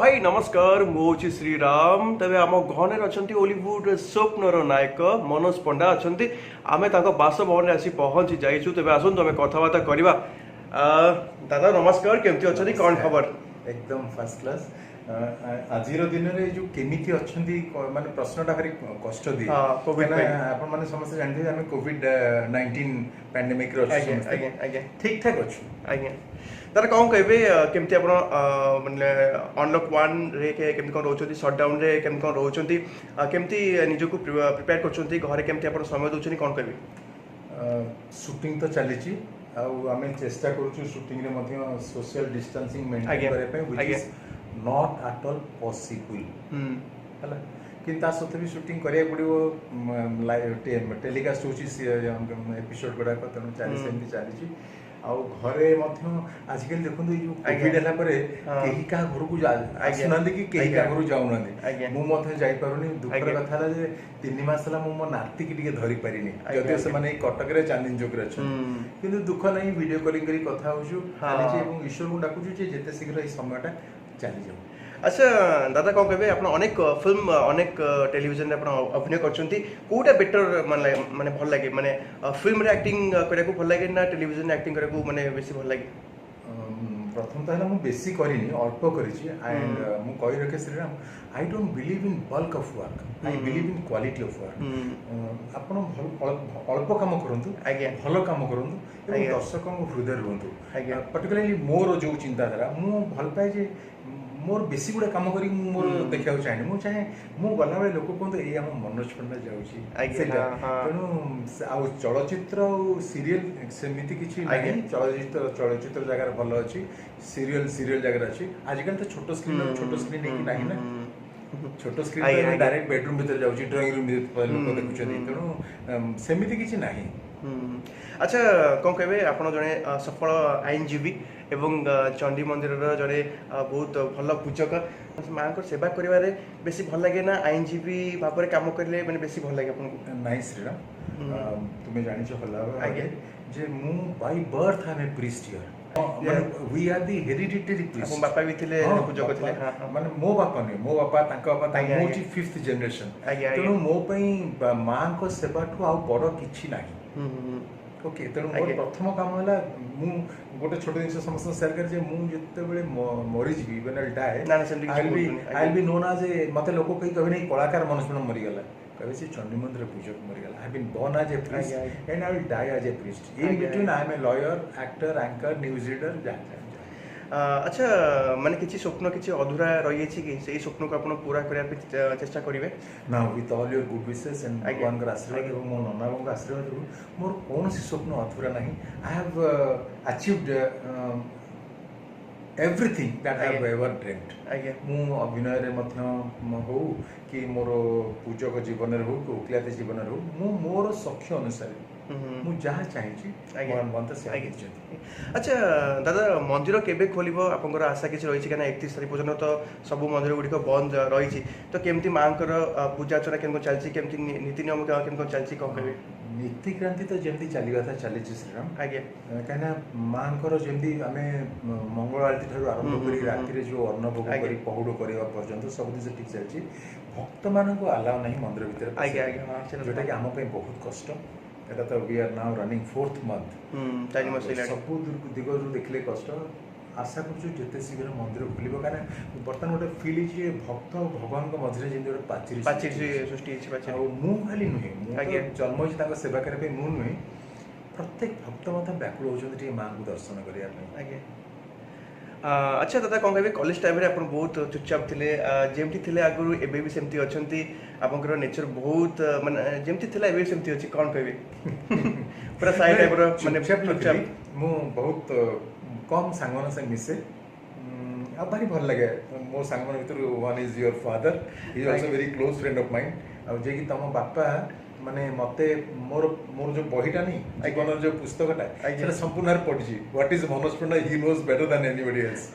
हाय नमस्कार मुझे श्रीराम तबे आम घने अच्छा ओलीवुड स्वप्नर नायक मनोज पंडा अच्छा आम बासभवन आसी पहुँची जाइछु तेज आसतु आम कथबार्ता करवा। दादा नमस्कार केमती अच्छा कौन खबर एकदम फर्स्ट क्लास। आज दिन में जो केमिति अच्छी माने प्रश्नटा भारी कष्ट दिए कोविड आपण माने समस्त जानते आम कोविड-19 पैंडेमिक ठीक ठाक अच्छु आज्ञा दादा कौन कहे केमती आप माने अनलॉक 1 रे केमती कौन रोचंती शटडाउन रे केमती कौन रोचंती केमती निजको प्रिपेयर करछंती घरे केमती आप समय दउछनी कौन कहबे। शूटिंग तो चली आम चेष्टा करूँ शूटिंग रे मध्य सोशल डिस्टेंसिंग मेंटेन करने पे which is not at all possible हला किंतु ता सत्वे भी शूटिंग करिया पड़िबो लाइव टेलीकास्ट होची एपिसोड गुडा को तनु चाली सेमती चालीची आउ घरे मध्य आजकल देखुन जो कोविड हला परे केही का घर को आसुनांदी कि केही का घर जाउनांदी मु मध्य जाई पारुनी दुखर कथा हला जे 3 मास हला मु मो नाती की टिके धरि पारिनी जदि से माने कटक रे चांदिन चौक रे छ किंतु दुख नहीं वीडियो कॉलिंग करी कथा होछु खाली जे एवं ईश्वर को डाकुछु जे जेते शीघ्र ई समयटा चली जाऊ। अच्छा दादा कौन कहे आप अनेक फिल्म अनेक टेलीविजन आप अभिनय करोटा बेटर माने भल लगे माने फिल्म रे एक्टिंग करने भल लगे ना टेलीविजन एक्टिंग करने माने बेसी भल लगे। प्रथम तो है बेसी करनी अल्प करी एंड मु कही रखे Shriram I don't believe in bulk of work I believe in quality of work आपण अल्प काम करंतु भल काम करंतु एवं दर्शकों हृदय रुहंतु पर्टिकुलरली मोर जो चिंताधारा मु भल पाए जे मोर बेसी गुड़ा कम करी मोर देखा चाहे मु चाहे मु गला बेले लोक कहते ये आम मनोज पंडा जाऊँगी तेणु आउ चलचित्र सीरियल सेमती किसी नहीं चलचित्र जगह भल अच्छी सीरियल जगह अच्छी आजिकल तो छोट स्क्रीन नहीं ना छोट स्क्रीन डायरेक्ट बेडरूम भीतर जाऊँगी ड्राइंग रूम लोक देखुं तेणु सेमती किसी ना। अच्छा कौन कहे आप जड़े सफल आईनजीवी एवं चंडी मंदिर जड़े बहुत भल पूजक माँ को सेवा करिवारे बेसी भल लगे ना आईनजीवी भाव में काम करें मैंने बेसी भल लगे आपको नाइ श्रीराम तुम्हें जानी भल आगे जे मु by birth I am a priest here we are the hereditary priest बापा भी थिले पूजक थिले माने मो बापा नहीं मो बापा तांका बापा मो जी 5th जनरेशन तेणु मो पई मां को सेवा ठु आ बड़ किछि नाही ओके तेणु मोर प्रथम काम है मु गोटे छोट जिन समस्त शेयर कर मु जिते मरीजी when I die I be known as a मत लोक कहीं कहे नहीं कलाकार मनुष्य मरीगला कहे से चंडी मंदिर पूजक मरीगला I been born as a priest and I will die as a priest in between I am a lawyer actor anchor news reader जान अच्छा माने किसी स्वप्न किसी अधूरा रही है कि सही स्वप्न को आप पूरा करने चेष्टा करेंगे ना with all your good wishes and भगवान का आशीर्वाद और मो नना बाबू आशीर्वाद मोर कौन सी स्वप्न अधूरा नहीं I have achieved everything that I have ever dreamed मु अभिनय रे मध्य हो कि मोर पूजक जीवन रे हो कि उकिलाती जीवन रे हो मु मोर सख्य अनुसार मु जहाँ चाहिए। अच्छा दादा मंदिर केबे खोलिबो आपनकर आशा किछ रही छै 31 तारिख पर्यंत तो सब मंदिर गुडी को बंद रही तो केमती मांकर पूजा अर्चना केमको चलछि केमती नीति नियम केमको चलछि कोन कहबे नीति क्रांति तो जेमती चलीबा था चली श्रीराम आगे कहना मांकर जेमती आमे मंगल आरती ठारू आरंभ करी राति रे जो अन्न भोग करी पहुड़ करबा पर्यंत सब दिन ठीक चलछि भक्त मानको अलाउ नहीं मंदिर भीतर आगे जोटा कि आम पे बहुत कष्ट एटा तो we are now running 4th month सब दिगरु देखले कष्ट आशा करूँ जिते शीघ्र मंदिर खोल कारण बर्तमान गोटे फिल है भक्त भगवान मझे जमी गोटे पाचेरी सृष्टि मु खाली नुहे जन्म हो सेवा करने मु नुहे प्रत्येक भक्त मतलब व्याकुल होती माँ को दर्शन करने। अच्छा दादा कौन कहे कॉलेज टाइम आप बहुत चुपचाप थे जमती थे आगु एबे भी सेमती अच्छा आपंकर नेचर बहुत माने जमती थे एबे सेमती अच्छी कौन कहे पूरा साई टाइप माने चुपचाप मु बहुत कम सांगन से मिसे आ भारी भल लगे मो सांगन भीतर one is your father he is also very close friend of mine जे कि तम बापा माने मते मोर मोर जो बहीटा नहीं जीवन जो पुस्तकटा सेटा संपूर्ण पढ़ी what is Manoj Panda he knows better than anybody else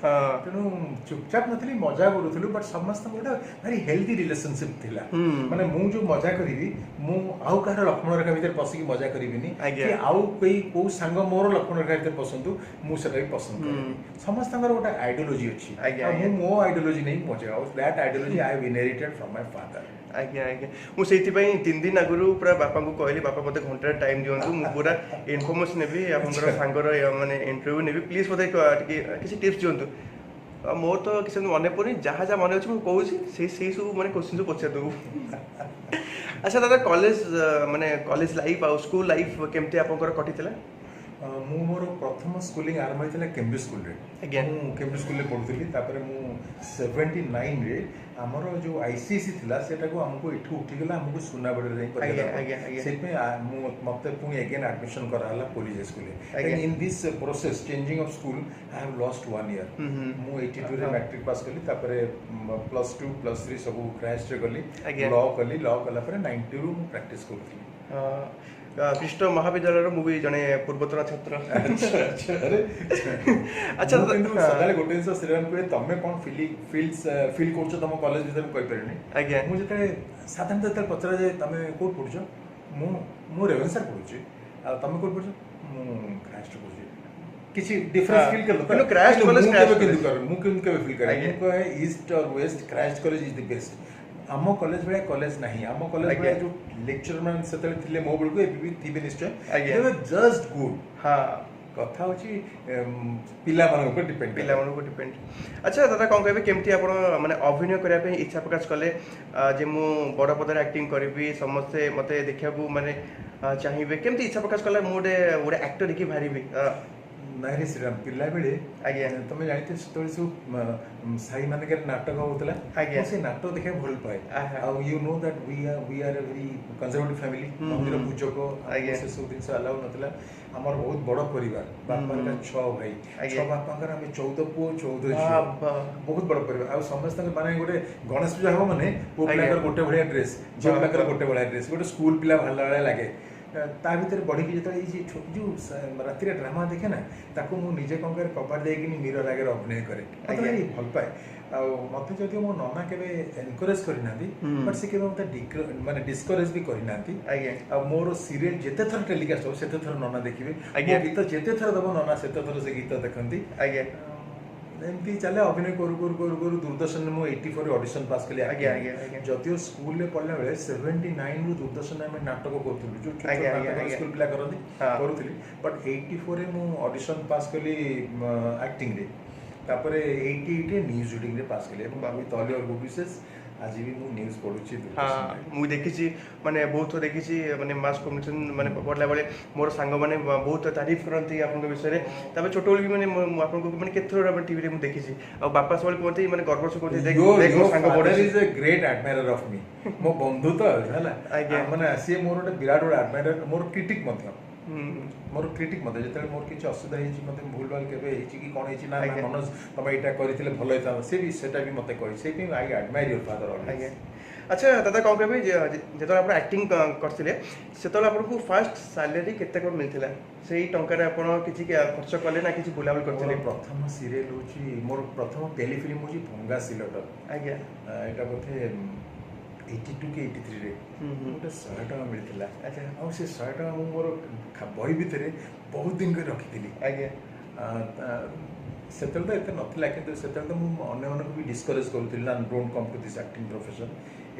तेणु चुपचाप नथली मजा करूथलु बट समस्त गोटा वेरी हेल्दी रिलेशनशिप थिला माने मु जो मजा करिवि मु आउ कार लक्ष्मण रेखा भीतर पसिकी मजा करिविनी कि आउ कोई को संग मोर लक्ष्मण रेखा भीतर पसंतु मु सेटा भी पसंद करिवि समस्तंगर गोटा आइडियोलॉजी अछि मु मो आइडियोलॉजी नहीं पहुंचे that ideology I have inherited from my father आज्ञा आज्ञा मुझे 3 दिन आगु पूरा बापा को कहली बापा मत घंटा टाइम दिंतु मु पूरा इनफॉर्मेशन नेबी आपनकर सांगर माने इंटरव्यू नेबी प्लीज मते किसी टिप्स दिंतु मोर तो किसी मन पड़े जहाँ जहाँ मन अच्छे मुझे से सब माने क्वेश्चन पचार देबू अच्छा दादा कॉलेज माने कॉलेज लाइफ आ स्कूल लाइफ केमती आपनकर कटितला मु मोर प्रथम स्कूलिंग आरंभ होता केम्ब्रिज स्कूल केम्ब्रिज स्कूल पढ़ुली तापर मु 79 रे आमर जो आईसीएसई थिला सेटा को हमको इठू उठीगला हमको सुनाबड़ी रे पढ़ा से पे मते पुनी अगेन एडमिशन कराला college school and in this process changing of school I have lost 1 year मु 82 रे मैट्रिक पास कली तापर +2 +3 सब क्रैश रे कली लॉ कला पर 90 रू प्रैक्टिस करथि कृष्ण महाविद्यालय मुझे जड़े पूर्वतन छात्र अच्छा सदाले गोटे जिन श्रीराम कहे तुम कौन फिल कर तुम कॉलेज विषय में कहीपरि आज्ञा मुझे साधारणतः जो पचरा जाए तुम कौट पढ़ुच मु रेवेन्सा पढ़ुची आ तुम कौट पढ़ुच मु क्राइस्ट पढ़ुची किसी डिफरेंस फील कर लो क्राइस्ट कॉलेज मु केबे फील करे मु कहे ईस्ट और west Christ college is the best आम कॉलेज भाया कॉलेज नहीं आम कॉलेज भाया जो लेक्चर मैन से थिले मो बेलू एबी थी निश्चय जस्ट गुड हाँ कथा होची पिला मान ऊपर डिपेंड अच्छा दादा कौन कहबे केमती आपण माने अभिनय करिया पे इच्छा प्रकाश कले जे मु बड़ पदर एक्टिंग करबी समस्ते मते देखिया को माने चाहिबे केमती इच्छा प्रकाश कले मु गोटे एक्टर की भारीबी नारी श्रीराम पिला बेले आज्ञा तुम जानते से सब साई मानक नाटक होता है से नाटक देखा भल पाए you know that we are a very conservative family मंदिर पूजक से सब जिन अलाउ नथला हमर बहुत बड़ परिवार बापा का 6 भाई 6 बापा आम 14 पुओ 14 झियो बहुत बड़ परिवार आ समस्त माने गोटे गणेश पूजा हो माने पो पिलाकर गोटे भलिया ड्रेस झियो पिलाकर गोटे भलिया ड्रेस गोटे स्कूल पिला भल्ला वाला लागे ता भीतर बढ़ी जो राति ड्रामा देखे ना ताको मु निजे कौन कर कपाट देकी मिरर आगे अभिनय करे मतलब भल पाए मत जदि मो नना केबे एनकरेज करना बट से केबे मते माने डिस्करेज भी करना मोर सीरियल जेते थर टेलीकास्ट हो सेते थर नना देखिबे मो गीत जेते थर दबो नना सेते थर से गीत देखंती एमती चले अभिनय करू दूरदर्शन में 84 ऑडिशन पास कली जदियो स्कूल में पढ़ला बेले 79 रु दूरदर्शन में नाटक करथुलु जो स्कूल पिला करथि करूथली बट 84 रे मु ऑडिशन पास कली एक्टिंग रे तापरे 88 रे न्यूज रीडिंग रे पास कली बाबू तले और विशेष आज भी मु न्यूज पढुची हाँ मु देखिची माने बहुत देखिची माने मास कम्युनिकेशन माने पढ़ला बेले मोर सांग माने बहुत तारीफ करंती आपन विषय रे तबे छोटोल भी माने आपन को माने केथरो अपन टीवी रे मु देखिची आ बापा सबल कहते माने गर्व से कहते देख मो सांग पढे is a great admirer of me मो बंधु तो हला माने आसी मोर ओटे विराट बड़ एडमायरर मोर क्रिटिक मध्य मोर क्रिटिक मते जेते मोर किछ असुविधा हिची मते भूल भाल केबे हिची कि कोन हिची ना मनोज तब एटा करिथिले भलो हेता से भी सेटा भी मते कहि से भी I admire your father always अच्छा दादा कौन कहबे जेतो आप एक्टिंग करथिले सेतो आपको फर्स्ट सैलरी केते कोन मिलथिला सेही टंका रे आपण किछि खर्च कले ना किछि बुलाबुल करथिले प्रथम सीरियल होची मोर प्रथम टेलीफिल्म होची भंगा सिलटर आज्ञा एटा बोथे 82 के 83 रे गोटे 100 टका मिलथिला अच्छा आ से 100 टका मु मोर बही भितरे बहुत दिन कर रखिथिली आज्ञा सेतल तो एते नथिला किंतु सेतल तो मु अन्य मन को भी डिस्करेज करथिली ना don't come to this acting profession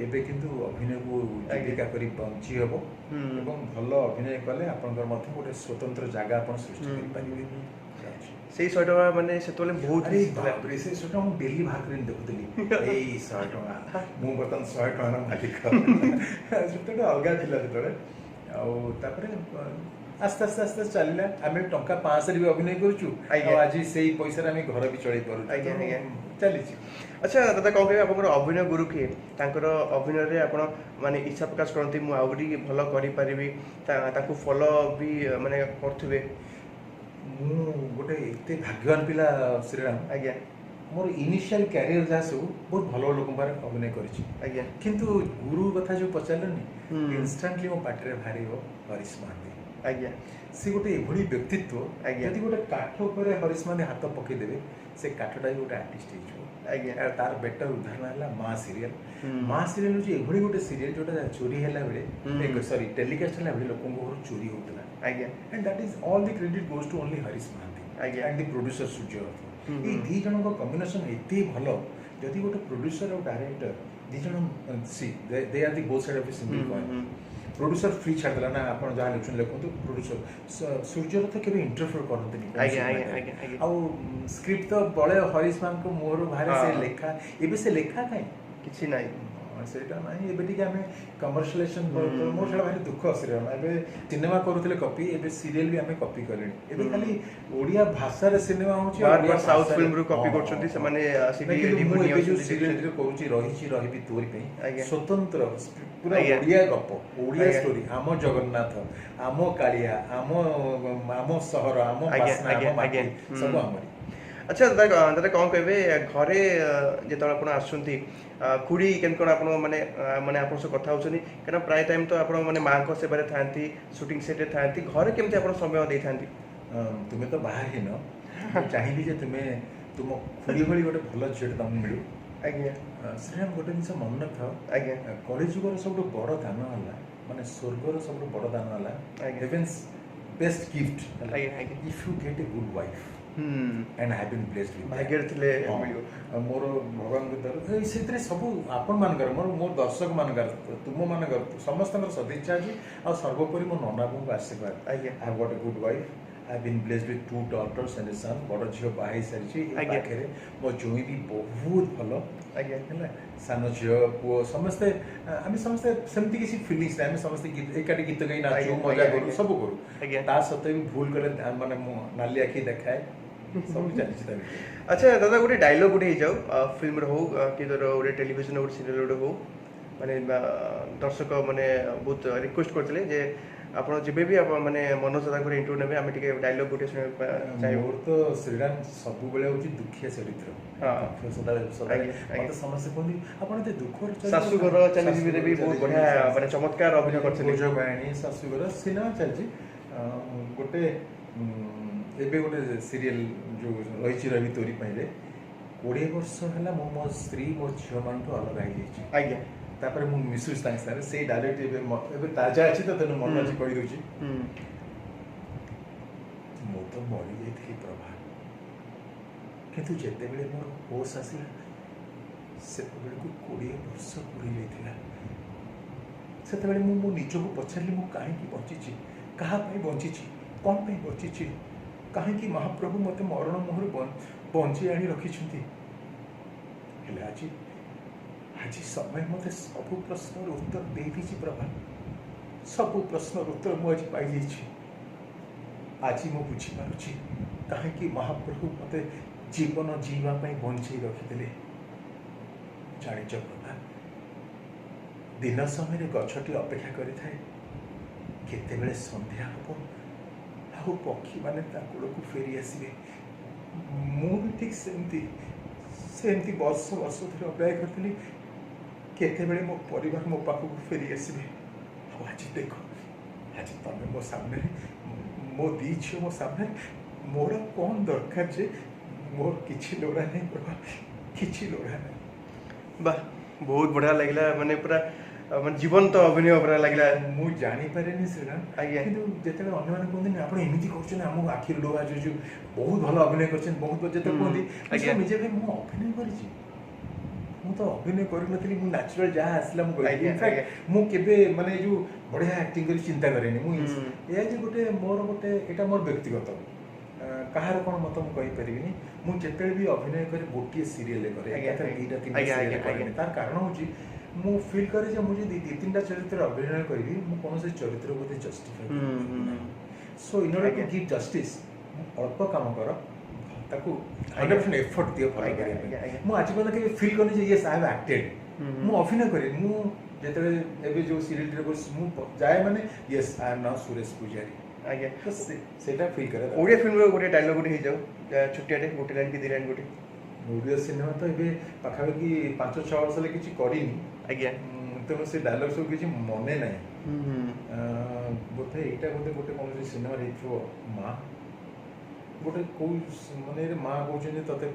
एबे किंतु अभिनय को जीविका करी बंची हबो एवं भलो अभिनय कले आपनकर मध्ये गोटे स्वतंत्र जागा आपन सृष्टि करि पारिबे सेही 100 टका माने सेतोले बहुत अरे बाप रे से 100 टका मु डेली भाग करिन देखुतली एई 100 टका मु बतन 100 टका ना मालिक सेतोले अलगा थिला सेतोले आ तापरे आस्ते आस्ते आस्ते चलला आमे टंका 5 रे भी अभिनय करछु आज सेही पैसा रे आमे घर भी चलै परू चली छी अच्छा दादा कौन कहे आप अभिनय गुरु किए तांकर अभिनय रे आपण माने इच्छा प्रकाश करती मु आउरी भलो करि परिबी ताकू फॉलो भी माने करथिबे मु गोटे एते भाग्यवान पिला श्रीराम आज्ञा मोर इनिशियल कैरियर जहाँ सब बहुत भल लोक अभिनय करिछि आज्ञा किंतु गुरु कथा जो पचारलनि हम्म। इनस्टांटली मो पाटरे भारी हरीश महांती आज्ञा से गोटे एभली व्यक्तित्व आज्ञा। यदि गोटे काठ उपर हरीश महांती हाथ पकईदेवे से काठटा भी गोटे आर्टिस्ट आज्ञा हो तार बेटर उदाहरण है माँ सीरियल हम्म। माँ सीरियल हूँ एभली गोटे सीरियल जोटा चोरी है हम्म। बेले सॉरी टेलीकास्ट है बेले लोक घर चोरी होता आज्ञा and that is all the credit goes to only Harish Mahanti आज्ञा। And the producer Surya hmm. ये दी जन कॉम्बिनेशन एते भल जदि गोटे प्रोड्यूसर और डायरेक्टर दी जन सी they are the both side of the single coin producer free छाड़देला ना आप जहाँ लिखुन लिखु प्रोड्यूसर सूर्यर तो केवे इंटरफेयर करते आज्ञा आज्ञा आज्ञा आज्ञा आउ स्क्रिप्ट तो बड़े हरीश मान को मोर बाहर से हाँ। लेखा एबे से लेखा काई किछि नाही सेटा नाही एबे टिके हमें कमर्शियलाइजेशन मोर सेटा भारी दुख आसरे एबे सिनेमा करूथिले कॉपी एबे सीरियल भी हमें कॉपी करलेनी एबे खाली ओडिया भाषा रे सिनेमा होची बार बार साउथ फिल्म रू कॉपी करछंती से माने सीडी एबे जो रिव्यू सीरियल रे करूची रहिची रहिबी तोरी पई आज्ञा। स्वतंत्र पूरा आज्ञा। ओडिया गप ओडिया आज्ञा। स्टोरी आम जगन्नाथ आम कालिया आम सहर आम आज्ञा, बासना आज्ञा, आम माटी आज्ञा। सब हमरी अच्छा दादा कौन कहबे घरे जेतବେଳେ ଆପଣ ଆସୁଛନ୍ତି ଖୁଡ଼ି କେମିତି କ'ଣ ଆପଣ ମାନେ ମାନେ ଆପଣଙ୍କ ସହ କଥା ହେଉଛନ୍ତି କାରଣ ପ୍ରାୟ ଟାଇମ୍ ତ ଆପଣ ମାନେ ମାଆଙ୍କ ସେବାରେ ଥାଆନ୍ତି ସୁଟିଂ ସେଟ୍ରେ ଥାଆନ୍ତି ଘରେ କେମିତି ଆପଣ ସମୟ ଦେଇଥାନ୍ତି ତୁମେ ତ ବାହା ହେଇନ ମୁଁ ଚାହିଁବି ଯେ ତୁମେ ତୁମ ଖୁଡ଼ି ଭଳି ଗୋଟେ ଭଲ ଝିଅଟେ ତମକୁ ମିଳୁ ଆଜ୍ଞା ଶ୍ରୀରାମ ଗୋଟେ ଜିନିଷ ମନେ ରଖ ଆଜ୍ଞା କଳିଯୁଗର ସବୁଠୁ ବଡ଼ ଦାନ ହେଲା ମାନେ ସ୍ୱର୍ଗର ସବୁଠୁ ବଡ଼ ଦାନ ହେଲା ଆଜ୍ଞା। ହେଭେନ୍ସ ବେଷ୍ଟ ଗିଫ୍ଟ ଆଜ୍ଞା ଆଜ୍ଞା if you get a good wife ହୁଁ and have been blessed with ଭାଗ୍ୟରେ ଥିଲେ ମିଳିବ मोर भगवान से सब आपण मानकर मोर मोर दर्शक मानकर तुम मानकर समस्त सदिच्छा अच्छी आ सर्वोपरि मो नना को आशीर्वाद आज्ञा I have got a good wife I have been blessed with 2 daughters and a son बड़ झील बाहर सारी आज्ञा। पाखे मो जोई भी बहुत भल आज्ञा है सान झील पुओ समस्ते आम समस्ते सेमती किसी फिलिंग्स ना आम समस्ते एकाठी गीत गाई नाचू आज्ञा, मजा आज्ञा, करूँ सब करूँ आज्ञा ता सत्वे भी भूल कले माने नाली आखि देखाए सब चलती अच्छा दादा गोटे डायलॉग गोटे हो फिल्म हो कि धर गोटे टेलीविजन गोटे सीरियल गोटे हो माने दर्शक माने बहुत रिक्वेस्ट करते जे ଆପଣ ଯେବେ ବି ଆପଣ ମାନେ ମନୋଜ ଦାଦାଙ୍କର ଇଣ୍ଟରଭ୍ୟୁ ନେବେ ଆମେ ଟିକେ ଡାଇଲଗ ଗୋଟେ ଶୁଣିବାକୁ ଚାହିଁବୁ ମୋର ତ ଶ୍ରୀରାମ ସବୁବେଳେ ହଉଛି ଦୁଃଖିଆ ଚରିତ୍ର ହଁ ସଦାବେଳେ ସଦାବେଳେ ଆଜ୍ଞା। ମତେ ସମସ୍ତେ କୁହନ୍ତି ଆପଣ ଏତେ ଦୁଃଖର ଶାଶୁଘର ଚାଲିଯିବିରେ ବି ବହୁତ ବଢିଆ ମାନେ ଚମତ୍କାର ଅଭିନୟ କରିଛନ୍ତି ବୋଝ ବାହିଣୀ ଶାଶୁଘର ସିନେମା ଚାଲିଛି ଗୋଟେ ଏବେ ଗୋଟେ ସିରିଏଲ ଯୋଉ ରହିଛି ରବି ତୋରି ପାଇଁରେ 20 ବର୍ଷ ହେଲା ମୁଁ ମୋ ସ୍ତ୍ରୀ ମୋ ଝିଅମାନଠୁ ଅଲଗା ହେଇଯାଇଛି ଆଜ୍ଞା ତାପରେ ମୁଁ ମିଶୁଛି ତାଙ୍କ ସାଙ୍ଗରେ ସେଇ ଡାଇରେକ୍ଟ ଏବେ ତାଜା ଅଛି ତ ତେଣୁ ମନ ଅଛି କହିଦେଉଛି ମୁଁ ତ ମରିଯାଇଥିଲି ପ୍ରଭା କିନ୍ତୁ ଯେତେବେଳେ ମୋର ହୋସ୍ ଆସିଲା ସେତେବେଳକୁ 20 ବର୍ଷ ପୁରୀ ଯାଇଥିଲା ସେତେବେଳେ ମୁଁ ମୋ ନିଜକୁ ପଚାରିଲି ମୁଁ କାହିଁକି ବଞ୍ଚିଛି କାହା ପାଇଁ ବଞ୍ଚିଛି କ'ଣ ପାଇଁ ବଞ୍ଚିଛି କାହିଁକି ମହାପ୍ରଭୁ ମୋତେ ମରଣ ମୁହଁରୁ ବଞ୍ଚେଇ ଆଣି ରଖିଛନ୍ତି ହେଲେ ଆଜି ସମୟ ମୋତେ ସବୁ ପ୍ରଶ୍ନର ଉତ୍ତର ଦେଇଦେଇଛି ପ୍ରଭା ସବୁ ପ୍ରଶ୍ନର ଉତ୍ତର ମୁଁ ଆଜି ପାଇଯାଇଛି ଆଜି ମୁଁ ବୁଝିପାରୁଛି କାହିଁକି ମହାପ୍ରଭୁ ମୋତେ ଜୀବନ ଜୀଇବା ପାଇଁ ବଞ୍ଚେଇ ରଖିଥିଲେ ଜାଣିଛ ପ୍ରଭା ଦିନ ସମୟରେ ଗଛଟି ଅପେକ୍ଷା କରିଥାଏ କେତେବେଳେ ସନ୍ଧ୍ୟା ହେବ ଆଉ ପକ୍ଷୀମାନେ ତା କୂଳକୁ ଫେରି ଆସିବେ ମୁଁ ବି ଠିକ୍ ସେମିତି ବର୍ଷ ବର୍ଷ ଧରି ଅପେକ୍ଷା କରିଥିଲି କେତେବେଳେ ମୋ ପରିବାର ମୋ ପାଖକୁ ଫେରି ଆସିବେ ଆଉ ଆଜି ଦେଖ ଆଜି ତମେ ମୋ ସାମ୍ନାରେ ମୋ ଦି ଝିଅ ମୋ ସାମ୍ନାରେ ମୋର କ'ଣ ଦରକାର ଯେ ମୋର କିଛି ଲୋଡ଼ା ନାହିଁ ପ୍ରଭା କିଛି ଲୋଡ଼ା ନାହିଁ ବାଃ ବହୁତ ବଢିଆ ଲାଗିଲା ମାନେ ପୁରା ମାନେ ଜୀବନ୍ତ ଅଭିନୟ ପୁରା ଲାଗିଲା ମୁଁ ଜାଣିପାରେନି ଶ୍ରୀରାମ ଆଜ୍ଞା କିନ୍ତୁ ଯେତେବେଳେ ଅନ୍ୟମାନେ କୁହନ୍ତିନି ଆପଣ ଏମିତି କରୁଛନ୍ତି ଆମ ଆଖିରୁ ଲୁହ ଆସୁଛି ବହୁତ ଭଲ ଅଭିନୟ କରିଛନ୍ତି ବହୁତ ଯେତେବେଳେ କୁହନ୍ତି ନିଜେ ଭାଇ ମୁଁ ଅଭିନୟ କରିଛି ମୁଁ ତ ଅଭିନୟ କରିନଥିଲି ମୁଁ ନ୍ୟାଚୁରାଲ ଯାହା ଆସିଲା ମୁଁ କହିଲି ଇନଫ୍ୟାକ୍ଟ ମୁଁ କେବେ ମାନେ ଏ ଯୋଉ ବଢିଆ ଆକ୍ଟିଂ କରି ଚିନ୍ତା କରେନି ମୁଁ ଏହା ଯେ ଗୋଟେ ମୋର ଗୋଟେ ଏଇଟା ମୋର ବ୍ୟକ୍ତିଗତ କାହାର କ'ଣ ମତ ମୁଁ କହିପାରିବିନି ମୁଁ ଯେତେବେଳେ ବି ଅଭିନୟ କରେ ଗୋଟିଏ ସିରିଏଲରେ କରେ ଏକାଥରେ ଦୁଇଟା ତିନିଟା ସିରିଏଲ କରେନି ତାର କାରଣ ହେଉଛି ମୁଁ ଫିଲ୍ କରେ ଯେ ମୁଁ ଯଦି 2-3ଟା ଚରିତ୍ରରେ ଅଭିନୟ କରିବି ମୁଁ କୌଣସି ଚରିତ୍ରକୁ ବୋଧେ ଜଷ୍ଟିଫାଏ କରିପାରିବି so in order two give justice ମୁଁ ଅଳ୍ପ କାମ କର ତାକୁ 100% ଏଫର୍ଟ ଦିଅ ଭଲ କରିବା ପାଇଁ ମୁଁ ଆଜି ପର୍ଯ୍ୟନ୍ତ କେବେ ଫିଲ୍ କରିନି ଯେ ୟେସ୍ ଆଇ ହାଭ୍ ଆକ୍ଟେଡ୍ ମୁଁ ଅଭିନୟ କରେ ମୁଁ ଯେତେବେଳେ ଏବେ ଯେଉଁ ସିରିଏଲରେ ବସି ମୁଁ ଯାଏ ମାନେ ୟେସ୍ ଆଇ ଏମ୍ ନାଉ ସୁରେଶ ପୂଜାରୀ ଆଜ୍ଞା ସେଇଟା ଫିଲ୍ କରେ ଓଡ଼ିଆ ଫିଲ୍ମର ଗୋଟେ ଡାଇଲଗ ଗୋଟେ ହେଇଯାଉ ଛୋଟିଆଟେ ଗୋଟେ ଲାଇନ୍ କି 2 ଲାଇନ୍ ଗୋଟେ ଓଡ଼ିଆ ସିନେମା ତ ଏବେ ପାଖାପାଖି 5-6 ବର୍ଷ ହେଲା କିଛି କରିନି ଆଜ୍ଞା ତେଣୁ ସେ ଡାଇଲଗ ସବୁ କିଛି ମନେ ନାହିଁ ହୁଁ ବୋଧେ ଏଇଟା ଗୋଟେ କୌଣସି ସିନେମାରେ ହେଇଥିବ ମା ଗୋଟେ କୋଉ ମାନେ ମା କହୁଛନ୍ତି ତତେ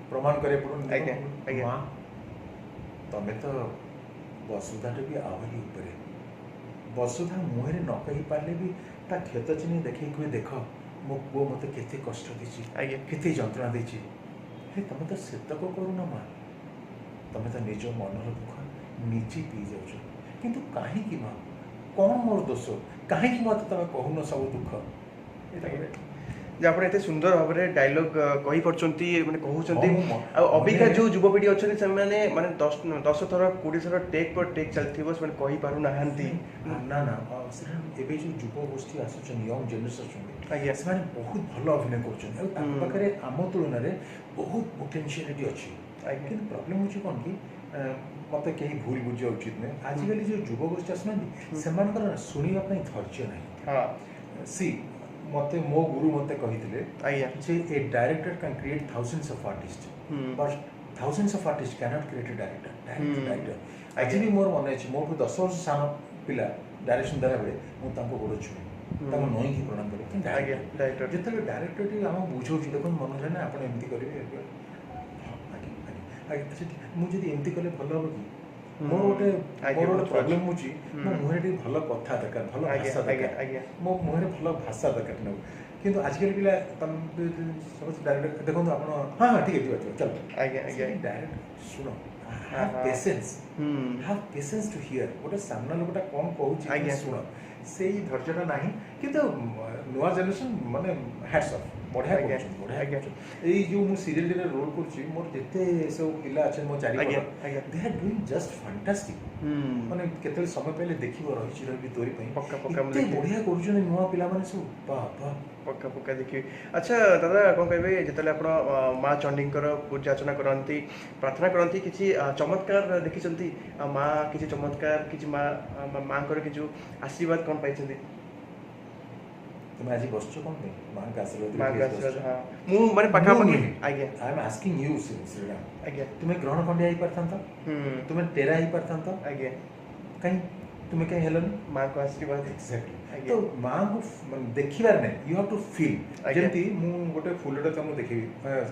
ପ୍ରମାଣ କରିବାକୁ ଆଜ୍ଞା, ପଡୁନି ଆଜ୍ଞା। ମା ତମେ ତ ବସୁଧାଠୁ ବି ଆହୁରି ଉପରେ ବସୁଧା ମୁହଁରେ ନ କହିପାରିଲେ ବି ତା କ୍ଷତ ଚିହ୍ନି ଦେଖେଇ କୁହେ ଦେଖ ମୋ ପୁଅ ମୋତେ କେତେ କଷ୍ଟ ଦେଇଛି ଆଜ୍ଞା କେତେ ଯନ୍ତ୍ରଣା ଦେଇଛି ହେ ତମେ ତ ସେତକ କରୁନ ମା ତମେ ତ ନିଜ ମନର ଦୁଃଖ ନିଜେ ପିଇ ଯାଉଛ କିନ୍ତୁ କାହିଁକି ମା କ'ଣ ମୋର ଦୋଷ କାହିଁକି ମୋତେ ତମେ କହୁନ ସବୁ ଦୁଃଖ ଏଇଟା ଗୋଟେ ଯେ ଆପଣ ଏତେ ସୁନ୍ଦର ଭାବରେ ଡାଇଲଗ କହିପାରୁଛନ୍ତି ମାନେ କହୁଛନ୍ତି ହଁ, ମୁଁ ଆଉ ଅବିକା ମାନେ- ଯୋଉ ଯୁବପିଢ଼ି ଅଛନ୍ତି ସେମାନେ ମାନେ 10 ଥର 20 ଥର ଟେକ୍ ପର ଟେକ୍ ଚାଲିଥିବ ସେମାନେ କହିପାରୁନାହାନ୍ତି ନା ନା ଶ୍ରୀରାମ ଏବେ ଯେଉଁ ଯୁବ ଗୋଷ୍ଠୀ ଆସୁଛନ୍ତି ୟଙ୍ଗ ଜେନେରେସନ୍ ଅଛନ୍ତି ଆଜ୍ଞା ସେମାନେ ବହୁତ ଭଲ ଅଭିନୟ କରୁଛନ୍ତି ଆଉ ତାଙ୍କ ପାଖରେ ଆମ ତୁଳନାରେ ବହୁତ ପୋଟେନ୍ସିଆଲିଟି ଅଛି ଆଜ୍ଞା କିନ୍ତୁ ପ୍ରୋବ୍ଲେମ୍ ହେଉଛି କ'ଣ କି ମୋତେ କେହି ଭୁଲ ବୁଝିବା ଉଚିତ ନୁହେଁ ଆଜିକାଲି ଯେଉଁ ଯୁବଗୋଷ୍ଠୀ ଆସୁନାହାନ୍ତି ସେମାନଙ୍କର ଶୁଣିବା ପାଇଁ ଧୈର୍ଯ୍ୟ ନାହିଁ ହଁ ସି ମୋତେ ମୋ ଗୁରୁ ମୋତେ କହିଥିଲେ ଆଜ୍ଞା ଯେ a director can create thousands of artist but thousands of artist can't create a director director ଆଜି ବି ମୋର ମନେ ଅଛି ମୋଠୁ 10 ବର୍ଷ ସାନ ପିଲା ଡାଇରେକ୍ସନ୍ ଦେଲାବେଳେ ମୁଁ ତାଙ୍କୁ ଗୋଡ଼ ଛୁଏଁ ତାଙ୍କୁ ନଈକି ପ୍ରଣାମ କରେ କିନ୍ତୁ ଆଜ୍ଞା ଡାଇରେକ୍ଟର ଯେତେବେଳେ ଡାଇରେକ୍ଟରଟି ଆମକୁ ବୁଝାଉଛି ଦେଖନ୍ତୁ ମନୋଜ ନା ଆପଣ ଏମିତି କରିବେ ମୁଁ ଯଦି ଏମିତି କଲେ ଭଲ ହେବ କି ମୋର ଗୋଟେ ପ୍ରୋବ୍ଲେମ୍ ହେଉଛି ମୋ ମୁହଁରେ ଟିକେ ଭଲ କଥା ଦରକାର ଭଲ ଭାଷା ଦରକାର ମୋ ମୁହଁରେ ଭଲ ଭାଷା ଦରକାର ନେବୁ କିନ୍ତୁ ଆଜିକାଲି ପିଲା ସମସ୍ତେ ଡାଇରେକ୍ଟ ଦେଖନ୍ତୁ ଆପଣ ହଁ ହଁ ଠିକ୍ ଅଛି ଚାଲ ଆଜ୍ଞା ଆଜ୍ଞା ଡାଇରେକ୍ଟ ଶୁଣ ପେସେନ୍ସ ଟୁ ହିୟର ଗୋଟେ ସାମ୍ନା ଲୋକଟା କ'ଣ କହୁଛି ଆଜ୍ଞା। ଶୁଣ ସେଇ ଧୈର୍ଯ୍ୟଟା ନାହିଁ କିନ୍ତୁ ନୂଆ ଜେନେରେସନ୍ ମାନେ ହ୍ୟାଟ୍ସ ଅଫ୍ ବଢ଼ିଆ ଆଜ୍ଞା, କରୁଛନ୍ତି ବଢ଼ିଆ ଆଜ୍ଞା। କରୁଛନ୍ତି ଏଇ ଯେଉଁ ମୁଁ ସିରିଏଲରେ ରୋଲ୍ କରୁଛି ମୋର ଯେତେ ସବୁ ପିଲା ଅଛନ୍ତି ମୋ ଚାରିପଟ ଆଜ୍ଞା ଆଜ୍ଞା ଦେ ଆର୍ ଡୁଇଂ ଜଷ୍ଟ ଫାଣ୍ଟାଷ୍ଟିକ୍ ମାନେ କେତେବେଳେ ସମୟ ପାଇଲେ ଦେଖିବ ରହିବି ତୋରି ପାଇଁ ପକ୍କା ପକ୍କା ମୁଁ ଏତେ ଦେଖିବି। ବଢ଼ିଆ କରୁଛନ୍ତି ନୂଆ ପିଲାମାନେ ସବୁ ବାଃ ପକ୍କା ପକ୍କା ଦେଖିବି ଆଚ୍ଛା ଦାଦା କ'ଣ କହିବେ ଯେତେବେଳେ ଆପଣ ମା ଚଣ୍ଡୀଙ୍କର ପୂଜା ଅର୍ଚ୍ଚନା କରନ୍ତି ପ୍ରାର୍ଥନା କରନ୍ତି କିଛି ଚମତ୍କାର ଦେଖିଛନ୍ତି ମା କିଛି ଚମତ୍କାର କିଛି ମାଙ୍କର କିଛି ଆଶୀର୍ବାଦ କ'ଣ ପାଇଛନ୍ତି ତୁମେ ଆଜି ବସିଛ କ'ଣ ପାଇଁ ମାଙ୍କ ଆଶୀର୍ବାଦ ମାଙ୍କ ଆଶୀର୍ବାଦ ହଁ ମୁଁ ମାନେ ପାଖାପାଖି ଆଜ୍ଞା I am asking you Shriram ଆଜ୍ଞା ତୁମେ ଗ୍ରହଣ ଖଣ୍ଡିଆ ହେଇପାରିଥାନ୍ତ ତୁମେ ଟେରା ହେଇପାରିଥାନ୍ତ ଆଜ୍ଞା କାହିଁ ତୁମେ କାହିଁ ହେଲନି ମାଙ୍କ ଆଶୀର୍ବାଦ ଏକ୍ଜାକ୍ଟଲି ଆଜ୍ଞା। ତ ମାଙ୍କୁ ଦେଖିବାର ନାହିଁ ୟୁ ହାଭ୍ ଟୁ ଫିଲ୍ ଆଜ୍ଞା। ଯେମିତି ମୁଁ ଗୋଟେ ଫୁଲଟା ତୁମକୁ ଦେଖିବି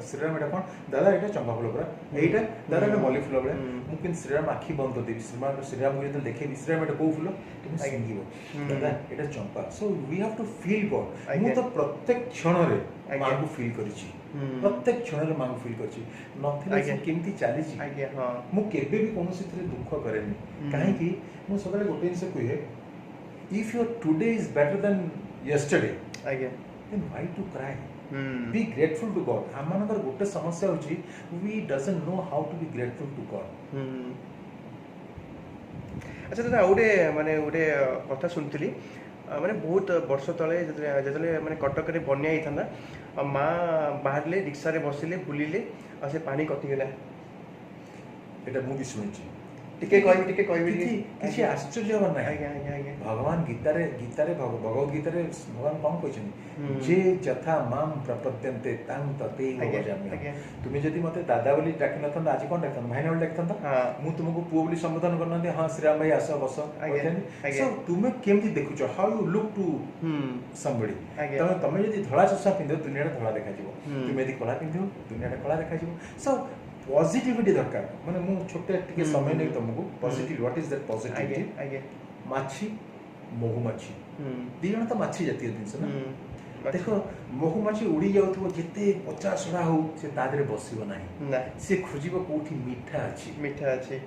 ଶ୍ରୀରାମ ଏଇଟା କ'ଣ ଦାଦା ଏଇଟା ଚମ୍ପା ଫୁଲ ପରା ଏଇଟା ଦାଦା ଏଇଟା ମଲ୍ଲି ଫୁଲ ଭଳିଆ ମୁଁ କିନ୍ତୁ ଶ୍ରୀରାମ ଆଖି ବନ୍ଦ କରିଦେବି ଶ୍ରୀରାମକୁ ଯେତେବେଳେ ଦେଖେଇବି ଶ୍ରୀରାମ ଏଇଟା କୋଉ ଫୁଲ ତୁମେ ଶୁଙ୍ଗିବ ଦାଦା ଏଇଟା ଚମ୍ପା so we have to feel God ମୁଁ ତ ପ୍ରତ୍ୟେକ କ୍ଷଣରେ ମାଙ୍କୁ ଫିଲ୍ କରିଛି ପ୍ରତ୍ୟେକ କ୍ଷଣରେ ମାଙ୍କୁ ଫିଲ୍ କରିଛି ନଥିଲେ ସେ କେମିତି ଚାଲିଛି ଆଜ୍ଞା ହଁ ମୁଁ କେବେ ବି କୌଣସିଥିରେ ଦୁଃଖ କରେନି କାହିଁକି ମୁଁ ସବୁବେଳେ ଗୋଟେ ଜିନିଷ କୁହେ if your today is better than yesterday ଆଜ୍ଞା then why to cry be grateful to God ଆମମାନଙ୍କର ଗୋଟେ ସମସ୍ୟା ହେଉଛି we doesn't know how to be grateful to God ଆଚ୍ଛା ଦାଦା ଆଉ ଗୋଟେ କଥା ଶୁଣିଥିଲି ମାନେ ବହୁତ ବର୍ଷ ତଳେ ଯେତେବେଳେ ମାନେ କଟକରେ ବନ୍ୟା ହେଇଥାନ୍ତା ମା ବାହାରିଲେ ରିକ୍ସାରେ ବସିଲେ ବୁଲିଲେ ଆଉ ସେ ପାଣି କଟିଗଲା ଏଇଟା ମୁଁ ବି ଶୁଣିଛି ଟିକେ କହିବି କିଛି ଆଶ୍ଚର୍ଯ୍ୟ ହବାର ନାହିଁ ଆଜ୍ଞା ଆଜ୍ଞା ଆଜ୍ଞା ଭଗବାନ ଗୀତାରେ ଭଗବତ ଗୀତାରେ ଭଗବାନ କ'ଣ କହିଛନ୍ତି ଯେ ଯଥା ମାମ୍ ପ୍ରପଦ୍ୟନ୍ତେ ତାଂ ତତୈବ ଭଜାମି ତୁମେ ଯଦି ମୋତେ ଦାଦା ବୋଲି ଡାକିନଥାନ୍ତ ଆଜି କ'ଣ ଡାକିଥାନ୍ତ ଭାଇନା ବୋଲି ଡାକିଥାନ୍ତ ମୁଁ ତୁମକୁ ପୁଅ ବୋଲି ସମ୍ବୋଧନ କରିନାହାନ୍ତି ହଁ ଶ୍ରୀରାମ ଭାଇ ଆସ ବସ ସୋ ତୁମେ କେମିତି ଦେଖୁଛ ହାଉ ୟୁ ଲୁକ୍ ଟୁ ସମବଡି ତମେ ଯଦି ଧଳା ଚଷମା ପିନ୍ଧିବ ଦୁନିଆଟା ଧଳା ଦେଖାଯିବ ତୁମେ ଯଦି କଳା ପିନ୍ଧିବ ଦୁନିଆଟା କଳା ଦେଖାଯିବ ସୋ ପଜିଟିଭିଟି ଦରକାର ମାନେ ମୁଁ ଛୋଟ ଟିକେ ସମୟ ନେବି ତମକୁ positive what is that positivity ମାଛି ମହୁମାଛି ଦି ଜଣ ତ ମାଛି ଜାତୀୟ ଜିନିଷ ନା ଦେଖ ମହୁମାଛି ଉଡ଼ି ଯାଉଥିବ ଯେତେ ପଚା ସଢ଼ା ହଉ ସେ ତା ଦେହରେ ବସିବ ନାହିଁ ସେ ଖୋଜିବ କୋଉଠି ମିଠା ଅଛି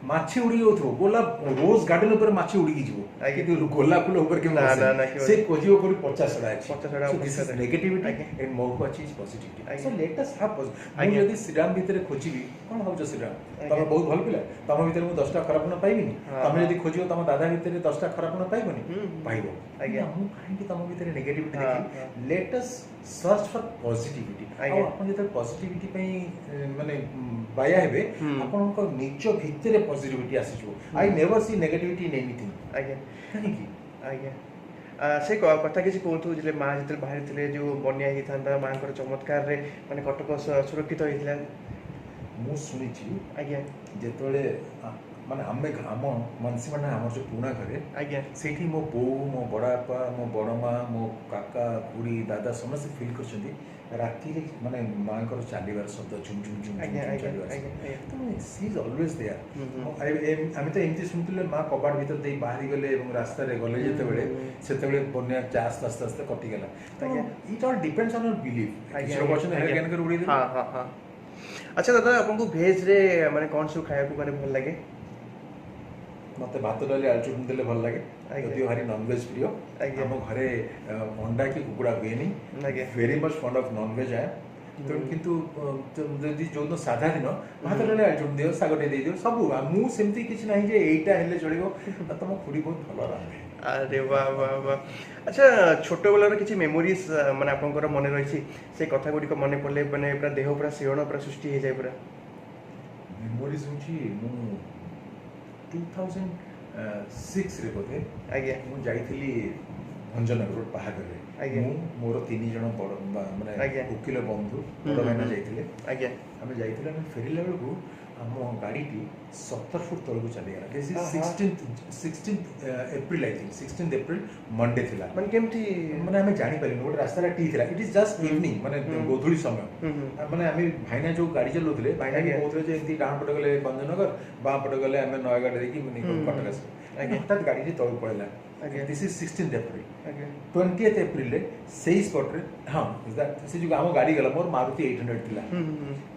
ମାଛି ଉଡ଼ି ଯାଉଥିବ ଗୋଲାପ ରୋଜ ଗାର୍ଡେନ ଉପରେ ମାଛି ଉଡ଼ିକି ଯିବ କିନ୍ତୁ ଗୋଲାପ ଫୁଲ ଉପରେ କେମିତି ସେ ଖୋଜିବ କୋଉଠି ପଚା ସଢ଼ା ଅଛି ନେଗେଟିଭିଟି ଏଣ୍ଡ ମହୁମାଛି is positivity so let us have ମୁଁ ଯଦି ଶ୍ରୀରାମ ଭିତରେ ଖୋଜିବି କ'ଣ ଭାବୁଛ ଶ୍ରୀରାମ ତମେ ବହୁତ ଭଲ ପିଲା ତମ ଭିତରେ ମୁଁ 10ଟା ଖରାପ ଗୁଣ ପାଇବିନି ତମେ ଯଦି ଖୋଜିବ ତମ ଦାଦା ଭିତରେ 10ଟା ଖରାପ ଗୁଣ ପାଇବନି ପାଇବ ମୁଁ କାହିଁକି ତମ ଭିତରେ ନେଗେଟିଭିଟି ଦେଖିବି ଲେଟ୍ ଅସ୍ ସର୍ଚ୍ଚ ଫର୍ ପଜିଟିଭିଟି ଆଉ ଆପଣ ଯେତେବେଳେ ପଜିଟିଭିଟି ପାଇଁ ମାନେ ବାୟା ହେବେ ଆପଣଙ୍କ ନିଜ ଭିତରେ ପଜିଟିଭିଟି ଆସିଯିବ I never C negativity in anything କାହିଁକି से कथा किसी कहतु जे माँ जो बाहरी थे जो बन्या होता माँ चमत्कार माने कटक सुरक्षित होता ମୁଁ ଶୁଣିଛି आज्ञा ଯେତେବେଳେ ମାନେ ଆମେ ଆମ ମନସୀ ମାନେ ଆମର ଯେଉଁ ପୁରୁଣା ଘରେ आज्ञा ସେଇଠି ମୋ ବୋଉ ମୋ ବଡ଼ବାପା ମୋ ବଡ଼ ମା ମୋ କାକା ଖୁଡ଼ି ଦାଦା ସମସ୍ତେ ଫିଲ୍ କରିଛନ୍ତି ରାତିରେ ମାନେ ମାଆଙ୍କର ଚାଲିବାର ଶବ୍ଦ ଝୁମ୍ ଝୁମ୍ ଝୁମ୍ आज्ञा ଝୁମ୍ आज्ञा ଚାଲିବାର आज्ञा ତ ସି ଇଜ୍ ଅଲୱେଜ୍ ଦେୟାର हम्म। ଆମେ ତ ଏମିତି ଶୁଣିଥିଲେ ମା କବାଟ ଭିତରେ ଦେଇ ବାହାରି ଗଲେ ଏବଂ ରାସ୍ତାରେ ଗଲେ ଯେତେବେଳେ ସେତେବେଳେ ବନ୍ୟା ଆସ୍ତେ ଆସ୍ତେ ଆସ୍ତେ କଟିଗଲା ତ ଆଜ୍ଞା। It all depends on your belief ଆଜ୍ଞା, କିଛି ଲୋକ ଅଛନ୍ତି ଆଜ୍ଞା। ଜ୍ଞାନ କରି ଉଡ଼େଇ ଦେବେ हाँ हाँ हाँ अच्छा दादा आपको भेज रे माने कौन सब खाया माने भल लगे मते भात डाली आलू चटनी देले भल लागे आज्ञा। यदि भारी नॉनवेज प्रिय आज्ञा। आम घरे अंडा की कुकुड़ा हुएनी आज्ञा। Very much fond of non-veg है तो किंतु जदि जो साधा दिन भात डाली आलू चटनी दियो सागटे दे दियो सब मु सेमती किछ नाही जे एटा हेले चलिबो तम खुडी बहुत भल रांधे अरे वाह वाह वाह अच्छा छोट बेलार किसी मेमोरीज माने आपनकर मन रही से कथा गुडी मन पड़े माने पूरा देह पूरा शिहरण पूरा सृष्टि हो जाए पूरा मेमोरीज होची मु 2006 रे बोधे आज्ञा मु जाईथिली भंजनगर बाहागर आज्ञा। मु मोर 3 जण बड़ माने आज्ञा। वकील बंधु बड़ भाईना जाईथिले आज्ञा आम जाइए आम फेरला बेलू आम गाड़ी 70 फुट तौक चलीगला दिस इज हाँ, हाँ। 16th April I think 16th April Monday थिला माने केमती माने आम जानी पारिनु गोटे रास्ता टी थिला इट इज जस्ट इवनिंग माने गोधूली समय माने आम भाईना जो गाड़ी चलाउथिले भाईना भी आज्ञा। कहउथिले जे एंती डाण पटे गले भंजनगर बाँ पटे गले आम नयगढ़ देखि कटक आस आज्ञा। हठात गाड़ी तौक पड़ेला आज्ञा। दिस इज 16th एप्रिल आज्ञा 20th एप्रिल रे सेही स्पॉट रे हां से जो आम गाड़ी गला मोर मारुति 800 थिला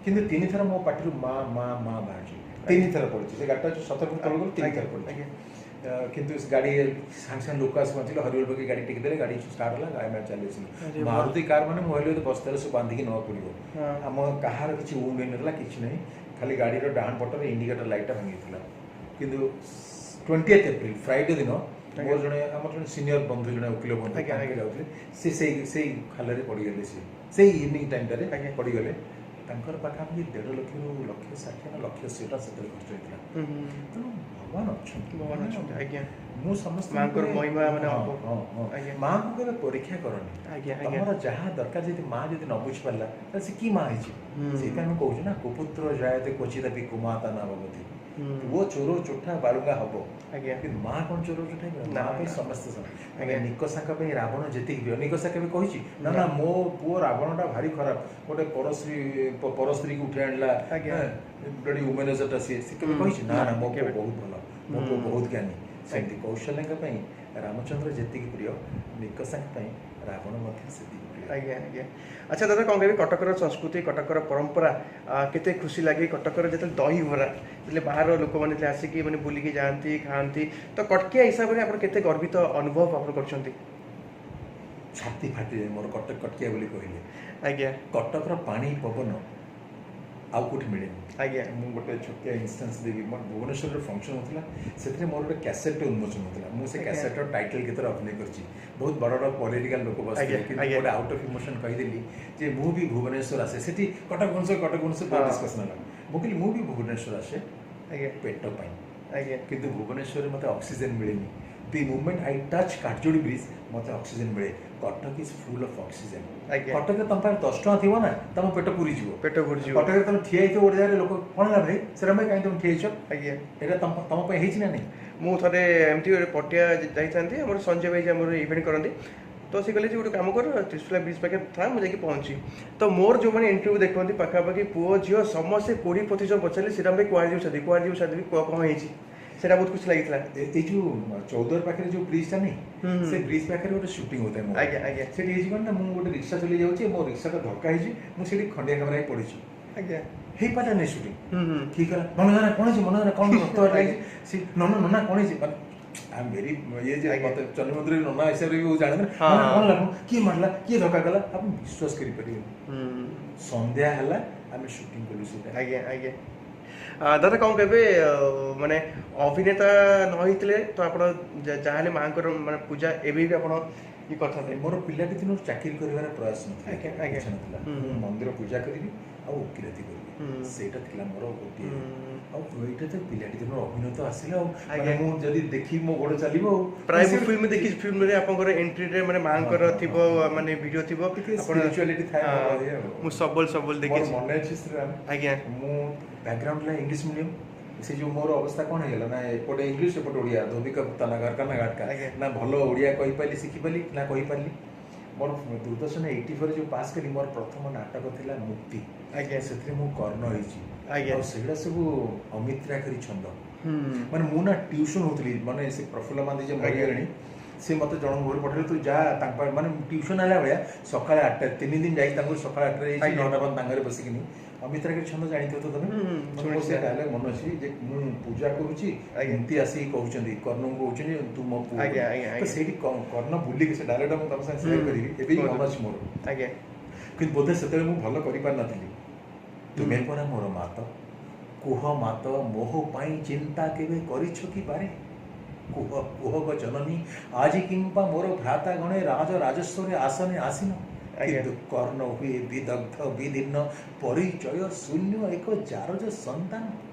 किंतु 3 थर मो पाटिरु माँ माँ माँ बाहर 3 थर पड़ी से गाड़ी जो 70 फुट तौक 3 थर पड़ी आज्ञा किंतु इस गाड़ी सांग सांग लोक आस पहुँचले हरिओल पकड़ गाड़ी टेक देले गाड़ी स्टार्ट होला गाड़ी में चले अरे वाह। मारुति कार माने मोहले तो बस्तर से बांधी की न पड़िबो हाँ। हम कहार किछि वुंड नला किछि नहीं खाली गाड़ी रो डाहन पटर इंडिकेटर लाइट भांगी थिला किंतु 20th एप्रिल फ्राइडे दिन मोर जने हमर जने सीनियर बंधु जने वकील बंधु आज्ञा, तांके आज्ञा। जाउथले से खाले रे पड़ी गेले से इवनिंग टाइम रे आज्ञा। पड़ी गेले तांकर पाखापाखि 1.5 लाख रु लक्ष 60 ना लक्ष 80 सेतले खर्च होइतला तेणु भगवान अछंती भगवान अछंती आज्ञा मु समस्त मांकर महिमा माने हाँ, अप- हाँ, हाँ। आज्ञा। माँ को केबे परीक्षा करनी आज्ञा आज्ञा तमर जहाँ दरकार जदि माँ जदि न बुझी पारला त से की माँ हिची से हम कहू ना कुपुत्र जायते क्वचिदपि कुमाता ना भवति वो चोरो चोठा बालुंगा हबो आज्ञा कि माँ कौन चोरो चोठा ना, माँ पे ना। समस्त आज्ञा। निकषाक पे रावण जेति प्रिय निकषा केबे कहिची ना ना मो पुओ रावणटा भारी खराब गोटे परस्त्री को उठे आणला आज्ञा। बड़ी उमेनेजरटा से केबे कहिची ना ना मो पुओ केबे। बहुत भलो मो पुओ बहुत ज्ञानी सेमती कौशल्यक पई रामचंद्र जेति प्रिय निकषाक पई रावण मध्य सेति प्रिय आज्ञा आज्ञा अच्छा दादा कौन कह कटकर संस्कृति कटकर परंपरा केते खुशी लगे कटकर जो दही बरा जो बाहर लोक मैंने आसिक मैंने बुलिकी जाती खाती तो कटकिया हिसाब से आप केते गर्वित अनुभव आप कर छाती फाटी मोर कटक कटकिया बोली कहले आज्ञा कटकर पानी पवन आउ कोठी मिलेनी आज्ञा ମୁଁ ଗୋଟେ ଛୋଟିଆ ଇନଷ୍ଟାନ୍ସ ଦେବି ମୋର ଭୁବନେଶ୍ୱରରେ ଫଙ୍କସନ୍ ହେଉଥିଲା ସେଥିରେ ମୋର ଗୋଟେ କ୍ୟାସେଟ୍ଟେ ଉନ୍ମୋଚନ ହେଉଥିଲା ମୁଁ ସେ କ୍ୟାସେଟ୍ର ଟାଇଟଲ୍ ଗୀତରେ ଅଭିନୟ କରିଛି ବହୁତ ବଡ଼ ବଡ଼ ପଲିଟିକାଲ ଲୋକ ବସିଥିଲେ ଆଜ୍ଞା, କିନ୍ତୁ ଆଜ୍ଞା। ଗୋଟେ ଆଉଟ୍ ଅଫ୍ ଇମୋସନ୍ କହିଦେଲି ଯେ ମୁଁ ବି ଭୁବନେଶ୍ୱର ଆସେ ସେଠି କଟକ ଭୁବନେଶ୍ୱର ବହୁତ ହଁ। ଡିସ୍କସନ୍ ହେଲା ମୁଁ କହିଲି ମୁଁ ବି ଭୁବନେଶ୍ୱର ଆସେ ଆଜ୍ଞା ପେଟ ପାଇଁ ଆଜ୍ଞା କିନ୍ତୁ ଭୁବନେଶ୍ୱରରେ ମୋତେ ଅକ୍ସିଜେନ୍ ମିଳେନି the moment I touch Kathajodi bridge ମୋତେ ଅକ୍ସିଜେନ୍ ମିଳେ Cuttack is full of oxygen ଆଜ୍ଞା କଟକରେ ତମ ପାଖରେ 10 ଟଙ୍କା ଥିବ ନା ତମ ପେଟ ପୁରିଯିବ पेट भुर्जी କଟକରେ ତମେ ଠିଆ ହେଇଥିବ ଗୋଟେ ଜାଗାରେ ଲୋକ କ'ଣ ହେଲା ଭାଇ ସେଟା ପାଇଁ କାହିଁ ତମେ ଠିଆ ହେଇଛ आज्ञा ଏଇଟା ତମ ପାଇଁ ହେଇଛି ନା ନାହିଁ ମୁଁ ଥରେ ଏମିତି ଗୋଟେ ପଟିଆ ଯାଇଥାନ୍ତି ଆମର ସଞ୍ଜୟ ଭାଇ ଯେ ଆମର ଇଭେଣ୍ଟ କରନ୍ତି ତ ସେ କହିଲେ ଯେ ଗୋଟେ କାମ କର ତ୍ରିଶୁଲା ବ୍ରିଜ୍ ପାଖରେ ଥା ମୁଁ ଯାଇକି ପହଞ୍ଚି ତ ମୋର ଯେଉଁମାନେ ଇଣ୍ଟରଭ୍ୟୁ ଦେଖନ୍ତି ପାଖାପାଖି ପୁଅ ଝିଅ ସମସ୍ତେ 20-25 ପଚାରିଲେ ଶ୍ରୀରାମ ଭାଇ କୁଆଡ଼େ ଯିବୁ କ'ଣ ହେଇଛି ସେଇଟା ବହୁତ ଖୁସି ଲାଗିଥିଲା ଏଇ ଯୋଉ ଚୌଦ୍ୱାର ପାଖରେ ଯୋଉ ବ୍ରିଜଟା ନାହିଁ ହୁଁ। ସେ ବ୍ରିଜ ପାଖରେ ଗୋଟେ ସୁଟିଂ ହଉଥାଏ ମୋର ଆଜ୍ଞା ଆଜ୍ଞା ସେଠି ହେଇଛି କ'ଣ ନା ମୁଁ ଗୋଟେ ରିକ୍ସା ଚଲେଇ ଯାଉଛି ମୋ ରିକ୍ସାଟା ଧକ୍କା ହେଇଛି ମୁଁ ସେଠି ଖଣ୍ଡିଆ ଖାବରା ହେଇ ପଡ଼ିଛି ଆଜ୍ଞା ହେଇପାରିଲାନି ସୁଟିଂ ହୁଁ ଠିକ ହେଲା ମନୋଜନା କ'ଣ ହେଇଛି ମନୋଜନା କ'ଣ ରକ୍ତ ଲାଗିଛି ସେ ନନା କ'ଣ ହେଇଛି ମାନେ ଆଇ ଭେରି ଇଏ ଯେ ଆଜ୍ଞା। ମତେ ଚନ୍ଦ୍ରମନ୍ଦିର ନନା ହିସାବରେ ବି ଜାଣନ୍ତି ହଁ, ନା ହଁ। କ'ଣ ଲାଗୁ କିଏ ମାରିଲା କିଏ ଧକ୍କା କଲା ଆପଣ ବିଶ୍ୱାସ କରିପାରିବେନି ହୁଁ ସନ୍ଧ୍ୟା ହେଲା ଆମେ ସୁଟିଂ କଲୁ ସେଇଟା ଆଜ୍ଞା ଆଜ୍ଞା ଦାଦା କ'ଣ କହିବେ ମାନେ ଅଭିନେତା ନ ହେଇଥିଲେ ତ ଆପଣ ଯାହାହେଲେ ମାଆଙ୍କର ମାନେ ପୂଜା ଏବେ ବି ଆପଣ ଇଏ କରିଥାନ୍ତେ ମୋର ପିଲାଟି ଦିନରୁ ଚାକିରି କରିବାର ପ୍ରୟାସ ଆଜ୍ଞା, ନଥିଲା ଆଜ୍ଞା। ଇଚ୍ଛା ନଥିଲା ହୁଁ। ମୁଁ ମନ୍ଦିର ପୂଜା କରିବି ଆଉ ଓକିଲାତି କରିବି ସେଇଟା ଥିଲା ମୋର ଗୋଟିଏ ଆଉ ଏଇଟା ତ ପିଲାଟି ଦିନର ଅଭିନୟ ତ ଆସିଲା ଆଉ ଆଜ୍ଞା। ମାନେ ମୁଁ ଯଦି ଦେଖିବି ମୋ ଗୋଡ଼ ଚାଲିବ ଆଉ ପ୍ରାୟ ମୁଁ ଫିଲ୍ମ ଦେଖିଛି ଫିଲ୍ମରେ ଆପଣଙ୍କର ଏଣ୍ଟ୍ରିରେ ମାନେ ମାଙ୍କର ଥିବ ମାନେ ଭିଡ଼ିଓ ଥିବ ଟିକେ ଆପଣ ସ୍ପିରିଚୁଆଲିଟି ଥାଏ ମୋର ହଁ, ଇଏ ଆଉ। ମୁଁ ସବୁବେଳେ ମୋର ଦେଖିଛି ମନେ ଅଛି ଶ୍ରୀରାମ ଆଜ୍ଞା ମୁଁ ବ୍ୟାକଗ୍ରାଉଣ୍ଡ ହେଲା ଇଂଲିଶ ମିଡ଼ିୟମ ସେ ଯେଉଁ ମୋର ଅବସ୍ଥା କ'ଣ ହେଇଗଲା ନା ଏପଟେ ଇଂଲିଶ ଏପଟେ ଓଡ଼ିଆ ଧୋବିକା ପୁତାନା ଘାଟକା ଘାଟକା ଆଜ୍ଞା। ନା ଭଲ ଓଡ଼ିଆ କହିପାରିଲି ଶିଖିପାରିଲି ନା କହିପାରିଲି ମୋର ଦୂରଦର୍ଶନ 84 ଯେଉଁ ପାସ୍ କଲି ମୋର ପ୍ରଥମ ନାଟକ ଥିଲା ମୁକ୍ତି ଆଜ୍ଞା ସେଥିରେ ମୁଁ କର୍ଣ୍ଣ ହେଇଛି ଆଜ୍ଞା। ଆଉ ସେଗୁଡ଼ା ସବୁ ଅମିତ୍ରାକରି ଛନ୍ଦ ହୁଁ ମାନେ ମୁଁ ନା ଟ୍ୟୁସନ୍ ହେଉଥିଲି ମାନେ ସେ ପ୍ରଫୁଲ୍ଲ ମାନ୍ଦି ଯେ ମରିଗଲେଣି ସେ ମୋତେ ଜଣଙ୍କ ଘରୁ ପଠେଇଲେ ତୁ ଯା ତାଙ୍କ ମାନେ ଟ୍ୟୁସନ୍ ହେଲା ଭଳିଆ ସକାଳେ 8ଟା 3 ଦିନ ଯାଇକି ତାଙ୍କୁ ସକାଳେ 8ଟାରେ ହେଇଛି ଆଜ୍ଞା। 9ଟା ପର୍ଯ୍ୟନ୍ତ ତାଙ୍କରେ ବସିକିନି ଅମିତ୍ରାକରି ଛନ୍ଦ ଜାଣିଥିବ ତ ତମେ ମୋର ସେ ଡାଇଲଗ୍ ମନେ ଅଛି ଯେ ମୁଁ ପୂଜା କରୁଛି ଆଜ୍ଞା। ଏମିତି ଆସିକି କହୁଛନ୍ତି କର୍ଣ୍ଣଙ୍କୁ କହୁଛନ୍ତି ତୁ ମୋ ପୁଅ ଆଜ୍ଞା, ଆଜ୍ଞା, ତ ଆଜ୍ଞା। ସେଇଠି କର୍ଣ୍ଣ ବୁଲିକି ସେ ଡାଇଲଗ୍ଟା ମୁଁ ତମ ସାଙ୍ଗେ ସେୟାର କରିବି ଏବେ ବି ମନେ ଅଛି ମୋର ଆଜ୍ଞା କିନ୍ତୁ ବୋଧେ ସେତେବେଳେ ମୁଁ ଭଲ କରିପାରିନଥିଲି ତୁମେ ପରା ମୋର ମାତ କୁହ ମାତ ମୋହ ପାଇଁ ଚିନ୍ତା କେବେ କରିଛ କି ପାରେ କୁହ କୁହ ଗ ଜନନୀ ଆଜି କିମ୍ବା ମୋର ଭ୍ରାତା ଗଣେ ରାଜସ୍ୱରେ ଆସନେ ଆସିନ କିନ୍ତୁ କର୍ଣ୍ଣ ହୁଏ ବିଦଗ୍ଧ ବିଦୀର୍ଣ୍ଣ ପରିଚୟ ଶୂନ୍ୟ ଏକ ଜାରଜ ସନ୍ତାନ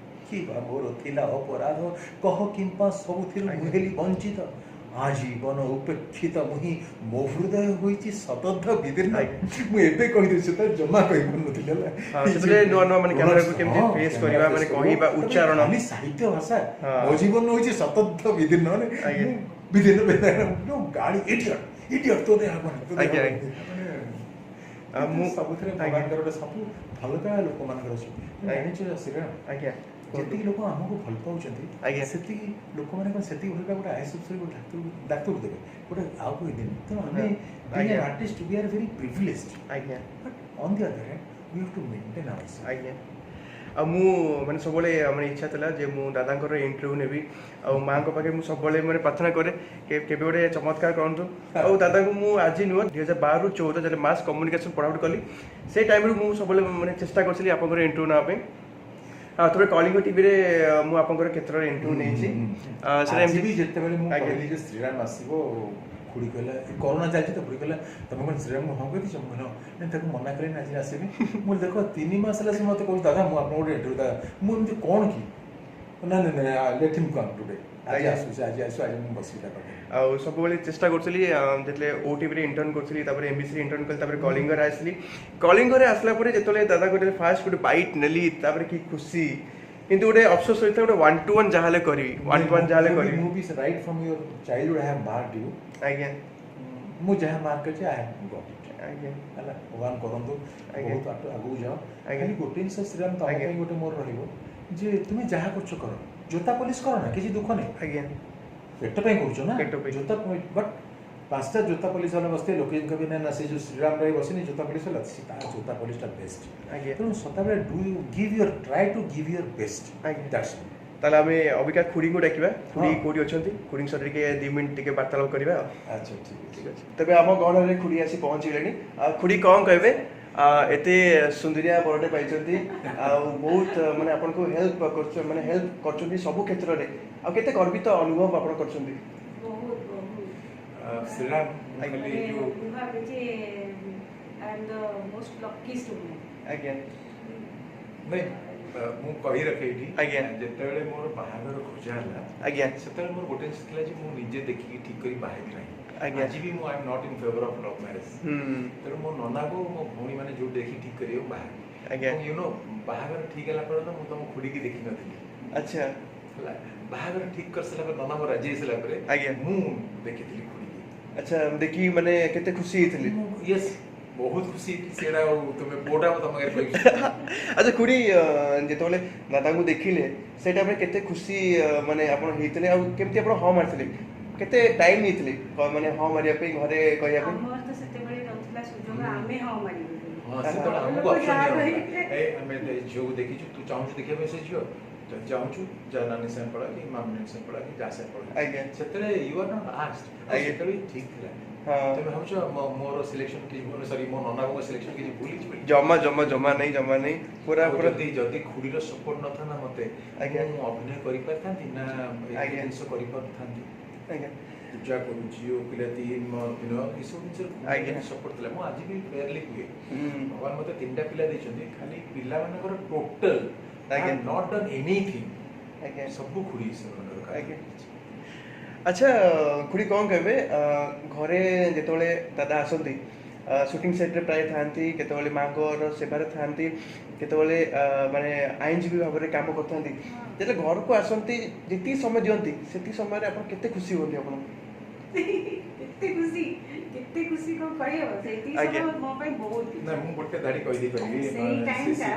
କିବା ମୋର ଥିଲା ଅପରାଧ କହ କିମ୍ବା ସବୁଥିରୁ ମୁଁ ହେଲି ବଞ୍ଚିତ ଆଜୀବନ ଉପେକ୍ଷିତ ମୁହିଁ ମୋ ହୃଦୟ ହୋଇଛି ଶତଦ୍ଧ ବିଦୀର୍ଣ୍ଣ ମୁଁ ଏବେ କହିଦେଉଛି ସେତେବେଳେ ଜମା କହିପାରୁନଥିଲି ହେଲା ସେତେବେଳେ ନୂଆ ନୂଆ ମାନେ କ୍ୟାମେରାକୁ କେମିତି ଫେସ୍ କରିବା ମାନେ କହିବା ଉଚ୍ଚାରଣ ଖାଲି ସାହିତ୍ୟ ଭାଷା ହଁ। ମୋ ଜୀବନ ହେଉଛି ଶତଦ୍ଧ ବିଦୀର୍ଣ୍ଣ ମାନେ ଆଜ୍ଞା। ମୁଁ ବିଦୀର୍ଣ୍ଣ ଗାଳି ଇଡିୟଟ ଇଡିୟଟ ତୋ ଦେହ ହବନି ତୋ ଦେହ ଆଜ୍ଞା, ହବନି। ଆଉ ମୁଁ ମୁଁ- ସବୁଥିରେ ଆଜ୍ଞା। ଭଗବାନଙ୍କର ଗୋଟେ ସବୁ ଭଲ ପାଇବା ଲୋକମାନଙ୍କର ଅଛି ଜାଣିଛ ଶ୍ରୀରାମ ଆଜ୍ଞା ଯେତିକି ଲୋକ ଆମକୁ ଭଲ ପାଉଛନ୍ତି ଆଜ୍ଞା। ସେତିକି ଲୋକମାନେ କ'ଣ ସେତିକି ଭଲ ପାଇବା ଗୋଟେ ଆଇଏସ୍ ଅଫିସର ଗୋଟେ ଡାକ୍ତରକୁ ଦେବେ ଗୋଟେ ଆଉ କେହି ଦେବେ ତେଣୁ ଆମେ ଆଜ୍ଞା। Artist we are very privilege ଆଜ୍ଞା but on the other hand we have to maintain our ଆଜ୍ଞା ଆଉ ମୁଁ ମାନେ ସବୁବେଳେ ମାନେ ଇଚ୍ଛା ଥିଲା ଯେ ମୁଁ ଦାଦାଙ୍କର ଇଣ୍ଟରଭ୍ୟୁ ନେବି ଆଉ ମାଆଙ୍କ ପାଖରେ ମୁଁ ସବୁବେଳେ ମାନେ ପ୍ରାର୍ଥନା କରେ କେବେ ଗୋଟେ ଚମତ୍କାର କରନ୍ତୁ ଆଉ ଦାଦାଙ୍କୁ ମୁଁ ଆଜି ନୁହଁ 2012ରୁ 14 ଯେତେବେଳେ ମାସ୍ କମ୍ୟୁନିକେସନ୍ ପଢ଼ାପଢ଼ି କଲି ସେଇ ଟାଇମ୍ରୁ ମୁଁ ସବୁବେଳେ ମାନେ ଚେଷ୍ଟା କରିଥିଲି ଆପଣଙ୍କର ଇଣ୍ଟରଭ୍ୟୁ ନେବା ପାଇଁ ଆଉ ଥରେ କଳିଙ୍ଗ ଟିଭିରେ ମୁଁ ଆପଣଙ୍କର କ୍ଷେତ୍ରରେ ଇଣ୍ଟରଭ୍ୟୁ ନେଇଛି ସେଟା ଆଜି ବି ଏମିତି ଯେତେବେଳେ ମୁଁ ଆଜ୍ଞା। କହିଲି ଯେ ଶ୍ରୀରାମ ଆସିବ ଖୁଡ଼ି କହିଲା କରୋନା ଚାଲିଛି ତ ଖୁଡ଼ି କହିଲା ତମେ କ'ଣ ଶ୍ରୀରାମକୁ ହଁ କହିଦେଇଛ ମୁଁ କହିଲି ନାଇଁ ତାକୁ ମନା କଲେନି ଆଜି ଆସିବି ମୁଁ ଦେଖ 3 ମାସ ହେଲା ସେ ମୋତେ କହୁଛି ଦାଦା ମୁଁ ଆପଣଙ୍କୁ ଗୋଟେ ଇଣ୍ଟରଭ୍ୟୁ ଦାଦା ମୁଁ ଏମିତି କ'ଣ କି ନା ଲେଟ୍ ହିମ୍ କମ୍ ଟୁଡେ ଆଜି ଆସୁଛି ଆଜି ମୁଁ ବସିବି ତା ପାଖରେ ଆଉ ସବୁବେଳେ ଚେଷ୍ଟା କରୁଥିଲି ଯେତେବେଳେ ଓଟିଭିରେ ଇଣ୍ଟର୍ନ କରୁଥିଲି ତାପରେ ଏମ୍ବିସିରେ ଇଣ୍ଟର୍ନ କଲି ତାପରେ କଳିଙ୍ଗରେ ଆସିଲି କଳିଙ୍ଗରେ ଆସିଲା ପରେ ଯେତେବେଳେ ଦାଦା ଗୋଟେ ଫାଷ୍ଟ ଗୋଟେ ବାଇଟ୍ ନେଲି ତାପରେ କି ଖୁସି କିନ୍ତୁ ଗୋଟେ ଅଫସୋସ ହୋଇଥିଲା ଗୋଟେ 1-to-1 ଯାହା ହେଲେ କରିବି 1-to-1 ଯାହା ହେଲେ କରିବି ମୁଁ ବି right from your childhood I have marked you ଆଜ୍ଞା ମୁଁ ଯାହା ମାର୍କ କରିଛି ଆଇ ହାଭ୍ ଗଟ୍ ଇଟ୍ ଆଜ୍ଞା ହେଲା ଭଗବାନ କରନ୍ତୁ ଆଜ୍ଞା। ବହୁତ ଆଗକୁ ଯାଅ ଆଜ୍ଞା। ଖାଲି ଗୋଟେ ଜିନିଷ ଶ୍ରୀରାମ ତମ ଆଜ୍ଞା। ପାଇଁ ଗୋଟେ ମୋର ରହିବ ଯେ ତୁମେ ଯାହା କରୁଛ କର ଜୋତା ପୋଲିସ କର ନା କିଛି ଦୁଃଖ ନାହିଁ ଆଜ୍ଞା ପେଟ ପାଇଁ କରୁଛ ନା ପେଟ ପାଇଁ। ଜୋତା ବଟ୍ 5ଟା ଜୋତା ପୋଲିସ ବାଲା ବସିଥିବେ ଲୋକେ କହିବେ ନା ସେ ଯେଉଁ ଶ୍ରୀରାମ ରାୟ ବସିନି ଜୋତା ପୋଲିସ ହେଲା ସେ ତା ଜୋତା ପୋଲିସଟା ବେଷ୍ଟ ଆଜ୍ଞା ତେଣୁ ସଦାବେଳେ do you give your try to give your best ଆଜ୍ଞା। ଦ୍ୟାଟ୍ସ ତାହେଲେ ଆମେ ଅବିକା ଖୁଡ଼ିଙ୍କୁ ଡାକିବା ଖୁଡ଼ି ହଁ। କୋଉଠି ଅଛନ୍ତି ଖୁଡ଼ିଙ୍କ ସହିତ ଟିକେ 2 ମିନିଟ୍ ଟିକେ ବାର୍ତ୍ତାଳାପ କରିବା ଆଉ ଆଚ୍ଛା ଠିକ୍ ଅଛି ଠିକ୍ ଅଛି ତେବେ ଆମ ଗହଣରେ ଖୁଡ଼ି ଆସି ପହଞ୍ଚିଲେଣି ଆଉ ଖୁଡ଼ି କ'ଣ କହିବେ ଏତେ ସୁନ୍ଦରିଆ ବରଟେ ପାଇଛନ୍ତି ଆଉ ବହୁତ ମାନେ ଆପଣଙ୍କୁ ହେଲ୍ପ କରୁଛ ମାନେ ହେଲ୍ପ କରୁଛନ୍ତି ସବୁ କ୍ଷେତ୍ରରେ ଆଉ କେତେ ଗର୍ବିତ ଅନୁଭବ ଆପଣ କରୁଛନ୍ତି ବହୁତ ବହୁତ ଶ୍ରୀରାମ ଆଜ୍ଞା। ଖାଲି ଯେଉଁ ମୁଁ ଭାବେ ଯେ I am the most lucky student ଆଜ୍ଞା ନାଇଁ ମୁଁ କହି ରଖେ ଏଇଠି ଆଜ୍ଞା। ଯେତେବେଳେ ମୋର ବାହାଘର ଖୋଜା ହେଲା ଆଜ୍ଞା ସେତେବେଳେ ମୋର ଗୋଟେ ଜିନିଷ ଥିଲା ଯେ ମୁଁ ନିଜେ ଦେଖିକି ଠିକ୍ କରି ବାହାହେବି ନାହିଁ ଆଜ୍ଞା। ଆଜି ବି ମୁଁ I M not in favour of love marriage ତେଣୁ ମୋ ନନାକୁ ମୋ ଭଉଣୀ ମାନେ ଯୋଉଠି ଦେଖିକି ଠିକ୍ କରିବେ ମୁଁ ବାହାହେବି ଆଜ୍ଞା ୟୁ ନୋ ବାହାଘର ଠିକ୍ ହେଲା ପରେ ମୁଁ ତମ ଖୁଡ଼ିକି ଦେଖିନଥିଲି ଆଚ୍ଛା ହେଲା ବାହାଘର ଠିକ୍ କରିସାରିଲା ପରେ ନନା ମୋ ରାଜି ହେଇସାରିଲା ପରେ ଆଜ୍ଞା। ମୁଁ ଦେଖିଥିଲି ଖୁଡ଼ିକି ଆଚ୍ଛା ଦେଖି ମାନେ କେତେ ଖୁସି ହେଇଥିଲି ୟେସ୍ ବହୁତ ଖୁସି ହେଇଥିଲି ସେଇଟା ଆଉ ତୁମେ ପୁଅଟା ମୁଁ ତମ ଆଗରେ କହିବି ଆଚ୍ଛା ଖୁଡ଼ି ଯେତେବେଳେ ଦାଦାଙ୍କୁ ଦେଖିଲେ ସେଇ ଟାଇମ୍ରେ କେତେ ଖୁସି ମାନେ ଆପଣ ହେଇଥିଲେ ଆଉ କେମିତି ଆପଣ ହଁ ମାରିଥିଲେ କେତେ ଟାଇମ୍ ନେଇଥିଲେ ମାନେ ହଁ ମାରିବା ପାଇଁ ଘରେ କହିବା ପାଇଁ ଆମର ତ ସେତେବେଳେ ନଥିଲା ସୁଯୋଗ ଆମେ ହଁ ମାରିବୁ ହଁ ସେତେବେଳେ ଆମକୁ ଅପସନ୍ ଦିଆହେଉଥିଲା ଏ ଆମେ ଝିଅକୁ ଦେଖିଛୁ ତୁ ଚାହୁଁଛୁ ଦେଖିବା ପାଇଁ ସେ ଝିଅ ଯଦି ଚାହୁଁଛୁ ଯା ନାନୀ ସାଙ୍ଗେ ପଳା କି ମାମୁନି ସାଙ୍ଗେ ପଳା କି ଯା ସାଙ୍ଗେ ପଳା ଆଜ୍ଞା ସେତେବେଳେ ୟୁ ଆର୍ ନଟ୍ ଆସ୍ଡ ଆଜ୍ଞା। ସେତେବେଳେ ଠିକ୍ ଥିଲା ହଁ ତମେ ଭାବୁଛ ମୋର ସିଲେକ୍ସନ କିଛି ସରି ମୋ ନନାଙ୍କ ସିଲେକ୍ସନ କିଛି ଭୁଲ ହେଇଛି ବୋଲି ଜମା ନାହିଁ ପୁରା ଆଉ ପୁରା ଯଦି ଖୁଡ଼ିର ସପୋର୍ଟ ନଥାନ୍ତା ମୋତେ ଆଜ୍ଞା। ମୁଁ ଅଭିନୟ କରିପାରିଥାନ୍ତି ନା ଏଇ ଆଜ୍ଞା। ଜିନିଷ କରିପାରିଥାନ୍ତି ଆଜ୍ଞା ପୂଜା କରୁଛି ଓ ପିଲାଟି ଦିନ ଏସବୁ ଆଜ୍ଞା। ଜିନିଷ ସପୋର୍ଟ ଥିଲା। ମୁଁ ଆଜି ବି ଫେୟାରଲି କୁହେ ହୁଁ। ଭଗବାନ ମୋତେ 3ଟା ପିଲା ଦେଇଛନ୍ତି, ଖାଲି ପିଲାମାନଙ୍କର ଟୋଟାଲ ଆଜ୍ଞା। ନଟ୍ ଡନ୍ ଏନିଥିଙ୍ଗ, ଆଜ୍ଞା ସବୁ ଖୁଡ଼ି ସେମାନଙ୍କର ଆଜ୍ଞା। କାର୍ଯ୍ୟ। ଆଚ୍ଛା ଖୁଡ଼ି କ'ଣ କହିବେ ଘରେ ଯେତେବେଳେ ଦାଦା ଆସନ୍ତି ସୁଟିଂ ସେଟ୍ରେ ପ୍ରାୟ ଥାଆନ୍ତି, କେତେବେଳେ ମାଙ୍କର ସେବାରେ ଥାଆନ୍ତି, କେତେବେଳେ ମାନେ ଆଇନଜୀବୀ ଭାବରେ କାମ କରିଥାନ୍ତି, ଯେତେବେଳେ ଘରକୁ ଆସନ୍ତି ଯେତିକି ସମୟ ଦିଅନ୍ତି ସେତିକି ସମୟରେ ଆପଣ କେତେ ଖୁସି ହୁଅନ୍ତି ଆପଣ? କେତେ ଖୁସି କ'ଣ କହିବ, ସେତିକି ଆଜ୍ଞା। ସମୟ ମୋ ପାଇଁ ବହୁତ କିଛି। ନା ମୁଁ ଗୋଟେ ଧାଡ଼ି କହିଦେଇ ପାରିବି, ସେଇ ଟାଇମଟା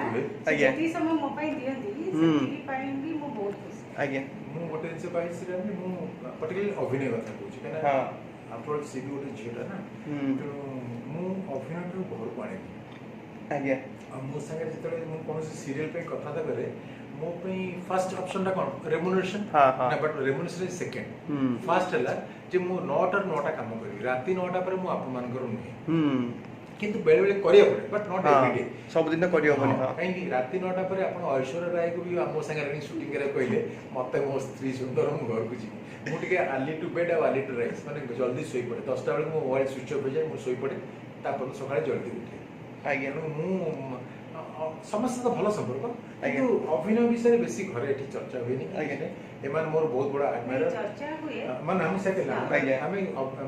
ଆଜ୍ଞା। ଯେତିକି ସମୟ ମୋ ପାଇଁ ଦିଅନ୍ତି ସେତିକି ପାଇଁ ବି ମୁଁ ବହୁତ ଖୁସି। ଆଜ୍ଞା ମୁଁ ଗୋଟେ ଜିନିଷ କହିଛି ସେଟା ମୁଁ ପର୍ଟିକୁଲାରଲି ଅଭିନୟ କଥା କହୁଛି, କାହିଁକିନା ହଁ। ଆପଣ ସେ ବି ଗୋଟେ ଝିଅଟା ନା, ହୁଁ। ତେଣୁ ମୁଁ ଅଭିନୟକୁ ଘରକୁ ଆଣେନି। ଆଜ୍ଞା ଆଉ ମୋ ସାଙ୍ଗରେ ଯେତେବେଳେ ମୁଁ କୌଣସି ସିରିଏଲ ପାଇଁ କଥାବାର୍ତ୍ତା କରେ, ମୋ ପାଇଁ ଫାର୍ଷ୍ଟ ଅପସନଟା କ'ଣ ରେମୁନେସନ୍, ହଁ, ହଁ। ନା ବଟ୍ ରେମୁନେସନ୍ ଇଜ୍ ସେକେଣ୍ଡ। ହୁଁ। ଫାର୍ଷ୍ଟ ହେଲା ଯେ ମୁଁ 9ଟାରୁ 9ଟା କାମ କରିବି, ରାତି 9ଟା ପରେ ମୁଁ ଆପଣମାନଙ୍କର ନୁହେଁ, ହୁଁ। କିନ୍ତୁ ବେଳେବେଳେ କରିବାକୁ ପଡ଼େ, ବଟ୍ ନଟ୍ ଏଭ୍ରି ଡେ। ସବୁଦିନ ତ କରିହେବନି। ହଁ କାହିଁକି ରାତି 9ଟା ପରେ ଆପଣ ଐଶ୍ୱର୍ଯ୍ୟା ରାୟକୁ ବି ଆମ ସାଙ୍ଗରେ ଆଣି ସୁଟିଂ କରିବାକୁ କହିଲେ ମୋତେ ମୋ ସ୍ତ୍ରୀ ସୁନ୍ଦର ମୁଁ ଘରକୁ ଯିବି, ମୁଁ ଟିକେ ଆର୍ଲି ଟୁ ବେଡ୍ ଆଉ ଆର୍ଲି ଟୁ ରାଇସ୍, ମାନେ ଜଲ୍ଦି ଶୋଇପଡ଼େ। 10ଟା ବେଳକୁ ମୋ ମୋବାଇଲ୍ ସୁଇଚ୍ ଅଫ୍ ହେଇଯାଏ, ମୁଁ ଶୋଇପଡ଼େ, ତାପରେ ସକାଳେ ଜଲ୍ଦି ଉଠେ। ଆଜ୍ଞା ତେଣୁ ମୁଁ ସମସ୍ତେ ତ ଭଲ ସମ୍ପର୍କ, ଆଜ୍ଞା। କିନ୍ତୁ ଅଭିନୟ ବିଷୟରେ ବେଶୀ ଘରେ ଏଠି ଚର୍ଚ୍ଚା ହୁଏନି। ଆଜ୍ଞା। ଏମାନେ ମୋର ବହୁତ ବଡ଼ ଆଡମାୟର, ଚର୍ଚ୍ଚା ହୁଏ ମାନେ ଆମେ ସେ ଆଜ୍ଞା। ଆମେ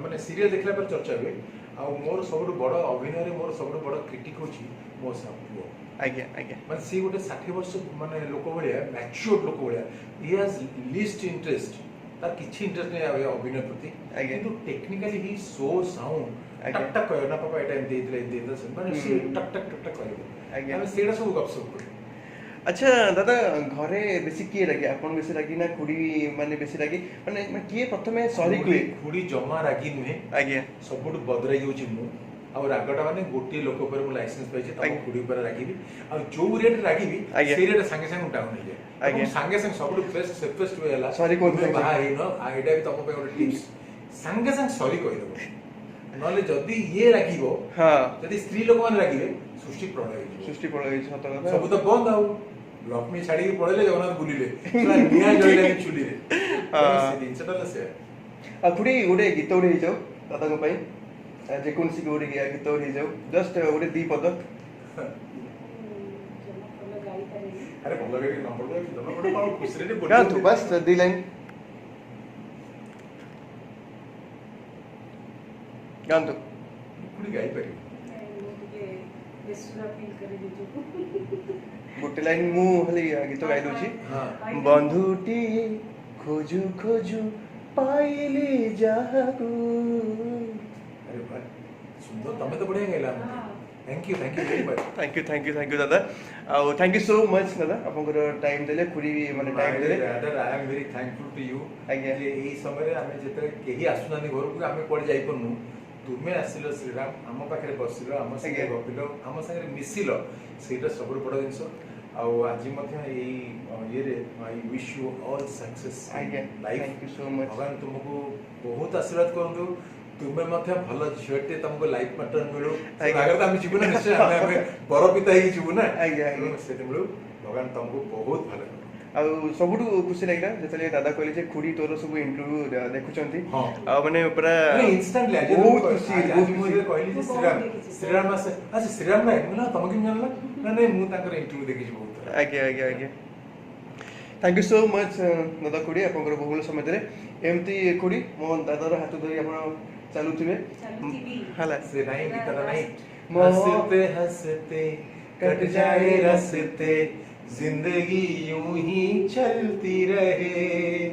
ମାନେ ସିରିଏଲ ଦେଖିଲା ପରେ ଚର୍ଚ୍ଚା ହୁଏ। ଆଉ ମୋର ସବୁଠୁ ବଡ଼ ଅଭିନୟରେ ମୋର ସବୁଠୁ ବଡ଼ କ୍ରିଟିକ୍ ହେଉଛି ମୋ ପୁଅ। ଆଜ୍ଞା ଆଜ୍ଞା ମାନେ ସିଏ ଗୋଟେ 60 ବର୍ଷ ମାନେ ଲୋକ ଭଳିଆ, ମ୍ୟାଚ୍ୟୁର୍ଡ ଲୋକ ଭଳିଆ, ହି ହାଜ୍ ଲିଷ୍ଟ ଇଣ୍ଟରେଷ୍ଟ, ତାର କିଛି ଇଣ୍ଟରେଷ୍ଟ ନାହିଁ ଅଭିନୟ ପ୍ରତି, ଆଜ୍ଞା। କିନ୍ତୁ ଟେକ୍ନିକାଲି ହି ସୋ ସାଉଣ୍ଡ। ଆଜ୍ଞା। ଟକ୍ ଟକ୍ କହିବ ନା ପାପା ଏଇଟା ଏମିତି ହେଇଥିଲା ଏମିତି ହେଇଥିଲା, ମାନେ ସିଏ ଟକ୍ ଟକ୍ ଟକ୍ ଟକ୍ କହିବ। ଆଜ୍ଞା। ଆମେ ସେଇଟା ସବୁ ଗପସପ କରୁ। ଆଚ୍ଛା ଦାଦା ଘରେ ବେଶୀ କିଏ ରାଗେ, ଆପଣ ବେଶୀ ରାଗି ନା ଖୁଡ଼ି ମାନେ ବେଶୀ ରାଗି, ମାନେ କିଏ ପ୍ରଥମେ ସରି କୁହେ? ଖୁଡ଼ି ଜମା ରାଗି ନୁହେଁ, ଆଜ୍ଞା ସବୁଠୁ ବଦରାଗି ହେଉଛି ମୁଁ। ଆଉ ରାଗଟା ମାନେ ଗୋଟିଏ ଲୋକ ଉପରେ ମୁଁ ଲାଇସେନ୍ସ ପାଇଛି, ତମ ଆଜ୍ଞା। ଖୁଡ଼ି ଉପରେ ରାଗିବି, ଆଉ ଯୋଉ ରେଟ୍ ରାଗିବି ଆଜ୍ଞା। ସେଇ ରେଟ୍ ସାଙ୍ଗେ ସାଙ୍ଗେ ଡାଉନ୍ ହେଇଯାଏ। ଆଜ୍ଞା। ଏବଂ ସାଙ୍ଗେ ସାଙ୍ଗେ ସବୁଠୁ ବେଷ୍ଟ ସେଫେଷ୍ଟ ୱେ ହେଲା, Sorry କୁହନ୍ତୁ ତୁମେ ସାଙ୍ଗେ ବାହା ସାଙ୍ଗେ। ହେଇନ, ଏଇଟା ବି ତମ ପାଇଁ ଗୋଟେ ଟିପ୍ସ, ସାଙ୍ଗେ ସାଙ୍ଗେ ସରି କହିଦେବ। ନହେଲେ ଯଦି ଇଏ ରାଗିବ, ହଁ ଯଦି ସ୍ତ୍ରୀ ଲୋକମାନେ ରାଗିବେ, ସୃଷ୍ଟି ପ୍ରଳୟ ହେଇଯିବ। ସୃଷ୍ଟି ପଳେଇ ଯାଇଛି, ସତ କଥା। ସବୁ ତ ବନ୍ଦ, ଆଉ ଲକ୍ଷ୍ମୀ ଛାଡ଼ିକି ପଳେଇଲେ, ଜଗନ୍ନାଥ ବୁଲିଲେ, ପୁରା ନିଆଁ ଜଳିଲାନି ଚୁଲିରେ। ତେଣୁ ସେ ଜିନିଷଟା ହେଲା ସେୟା। ଆଉ ଖୁଡ଼ି ଗୋଟେ ଗୀତ ଗୋଟେ ହେଇଯାଉ ଦାଦାଙ୍କ ପାଇଁ, ଯେକୌଣସି ଗୋଟେ ଗୀତ ଗୋଟେ ହେଇଯାଉ, ଜଷ୍ଟ ଗୋଟେ 2 ପଦ। ଜମା ଭଲ ଗାଇପାରେନି। ଆରେ ଭଲ କରି ନମ୍ବର ଦେବି, ତମେ ଗୋଟେ କଣ ଖୁସିରେ ଟିକେ ବୋଲିବ। ଗାଆନ୍ତୁ ବାସ୍ 2 ଲାଇନ୍ ଗାଆନ୍ତୁ। ଖୁଡ଼ି ଗାଇପାରିବି। ମୁଁ ଟିକେ ବେସୁରା ଫିଲ୍ କରେ ନିଜକୁ। ଗୋଟେ ଲାଇନ୍ ମୁଁ ଖାଲି ଗୀତ ଗାଇ ଦଉଛି। ହଁ। ବନ୍ଧୁଟିଏ ଖୋଜୁ ଖୋଜୁ ପାଇଲି ଯାହାକୁ। ଆରେ ବାଃ, ସୁନ୍ଦର, ତମେ ତ ବଢ଼ିଆ ଗାଇଲା। Thank you very much. Thank you ଦାଦା, ଆଉ ଥ୍ୟାଙ୍କ ୟୁ ସୋ ମଚ୍ ଦାଦା, ଆପଣଙ୍କର ଟାଇମ୍ ଦେଲେ, ଖୁଡ଼ି ମାନେ ଟାଇମ୍ ଦେଲେ। I am very thankful to you. ଆଜ୍ଞା। ଯେ ଏଇ ସମୟରେ ଆମେ ଯେତେବେଳେ କେହି ଆସୁନାହାନ୍ତି ଘରକୁ, ଆମେ କୁଆଡ଼େ ଯାଇପାରୁନୁ, ତୁମେ ଆସିଲ ଶ୍ରୀରାମ, ଆମ ପାଖରେ ବସିଲ, ଆମ ସାଙ୍ଗରେ ଆଜ୍ଞା। ଗପିଲ, ଆମ ସାଙ୍ଗରେ ମିଶିଲ, ସେଇଟା ସବୁଠୁ ବଡ଼ ଜିନିଷ। ଆଉ ଆଜି ମଧ୍ୟ ଏଇ ଇଏରେ I wish you all success ଆଜ୍ଞା life. Thank you so much. ଭଗବାନ ତୁମକୁ ବହୁତ ଆଶୀର୍ବାଦ କରନ୍ତୁ, ତୁମେ ମଧ୍ୟ ଭଲ ଝିଅଟେ, ତମକୁ ଲାଇଫ୍ ପାର୍ଟନର ମିଳୁ। ସେ ଆଜ୍ଞା। ଆଗରେ ତ ଆମେ ଯିବୁ ନା ନିଶ୍ଚୟ, ଆମେ ବର ପିତା ହେଇକି ଯିବୁ ନା। ଆଜ୍ଞା, ଆଜ୍ଞା। ତେଣୁ ସେଠି ମିଳୁ, ଭଗବାନ ତମକୁ ବହୁତ ଭଲ କରୁ। ଆଉ ସବୁଠୁ ଖୁସି ଲାଗିଲା ଯେତେବେଳେ ଦାଦା କହିଲେ ଯେ ଖୁଡ଼ି ତୋର ସବୁ ଇଣ୍ଟରଭ୍ୟୁ ଦେଖୁଛନ୍ତି, ହଁ। ଆଉ ମାନେ ପୁରା ଇନଷ୍ଟାଣ୍ଟଲି ଆଜି ବହୁତ ମୁଁ ଖୁସି, ଆଜି ବହୁତ ମୁଁ ଖୁସି। ଯେତେବେଳେ କହିଲି ଯେ ଶ୍ରୀରାମ ଶ୍ରୀରାମ ଆସେ, ଆଚ୍ଛା ଶ୍ରୀରାମ ନାଇଁ, ମୁଁ ନା ତମେ କେମିତି ଜାଣିଲ? ନା ନାଇଁ, ମୁଁ ତାଙ୍କର ଇଣ୍ଟରଭ୍ୟୁ ଦେଖିଛି ବହୁତ ଥର। ଆଜ୍ଞା ଆଜ୍ଞା ଆଜ୍ଞା। ଥ୍ୟାଙ୍କ ୟୁ ସୋ ମଚ୍ ଦାଦା ଖୁଡ଼ି, ଆପଣଙ୍କର ବହୁଳ ସମୟ ଦେଲେ। ଏମିତି ଖୁଡ଼ି ମୋ ଦାଦାର ହାତ ଧରି ଆପଣ ଚାଲୁଥିବେ ହେଲା। ସେ ନାହିଁ ଗୀତଟା ନାହିଁ, ମୋ- ହଁସତେ ହଁସते कट जाए रास्ते, जिंदगी यूं ही चलती रहे,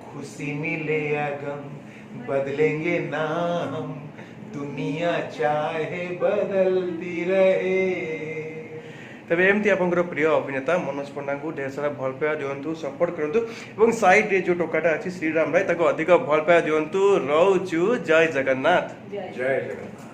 खुशी मिले या गम बदलेंगे ना हम, दुनिया चाहे बदलती रहे। ତେବେ ଏମିତି ଆପଣଙ୍କର ପ୍ରିୟ ଅଭିନେତା ମନୋଜ ପଣ୍ଡାଙ୍କୁ ଢେର ସାରା ଭଲ ପାଇବା ଦିଅନ୍ତୁ, ସପୋର୍ଟ କରନ୍ତୁ, ଏବଂ ସାଇଡ଼ରେ ଯେଉଁ ଟୋକାଟା ଅଛି ଶ୍ରୀରାମ ଭାଇ, ତାକୁ ଅଧିକ ଭଲ ପାଇବା ଦିଅନ୍ତୁ। ରହୁଛୁ, ଜୟ ଜଗନ୍ନାଥ। ଜୟ जय जगन्नाथ।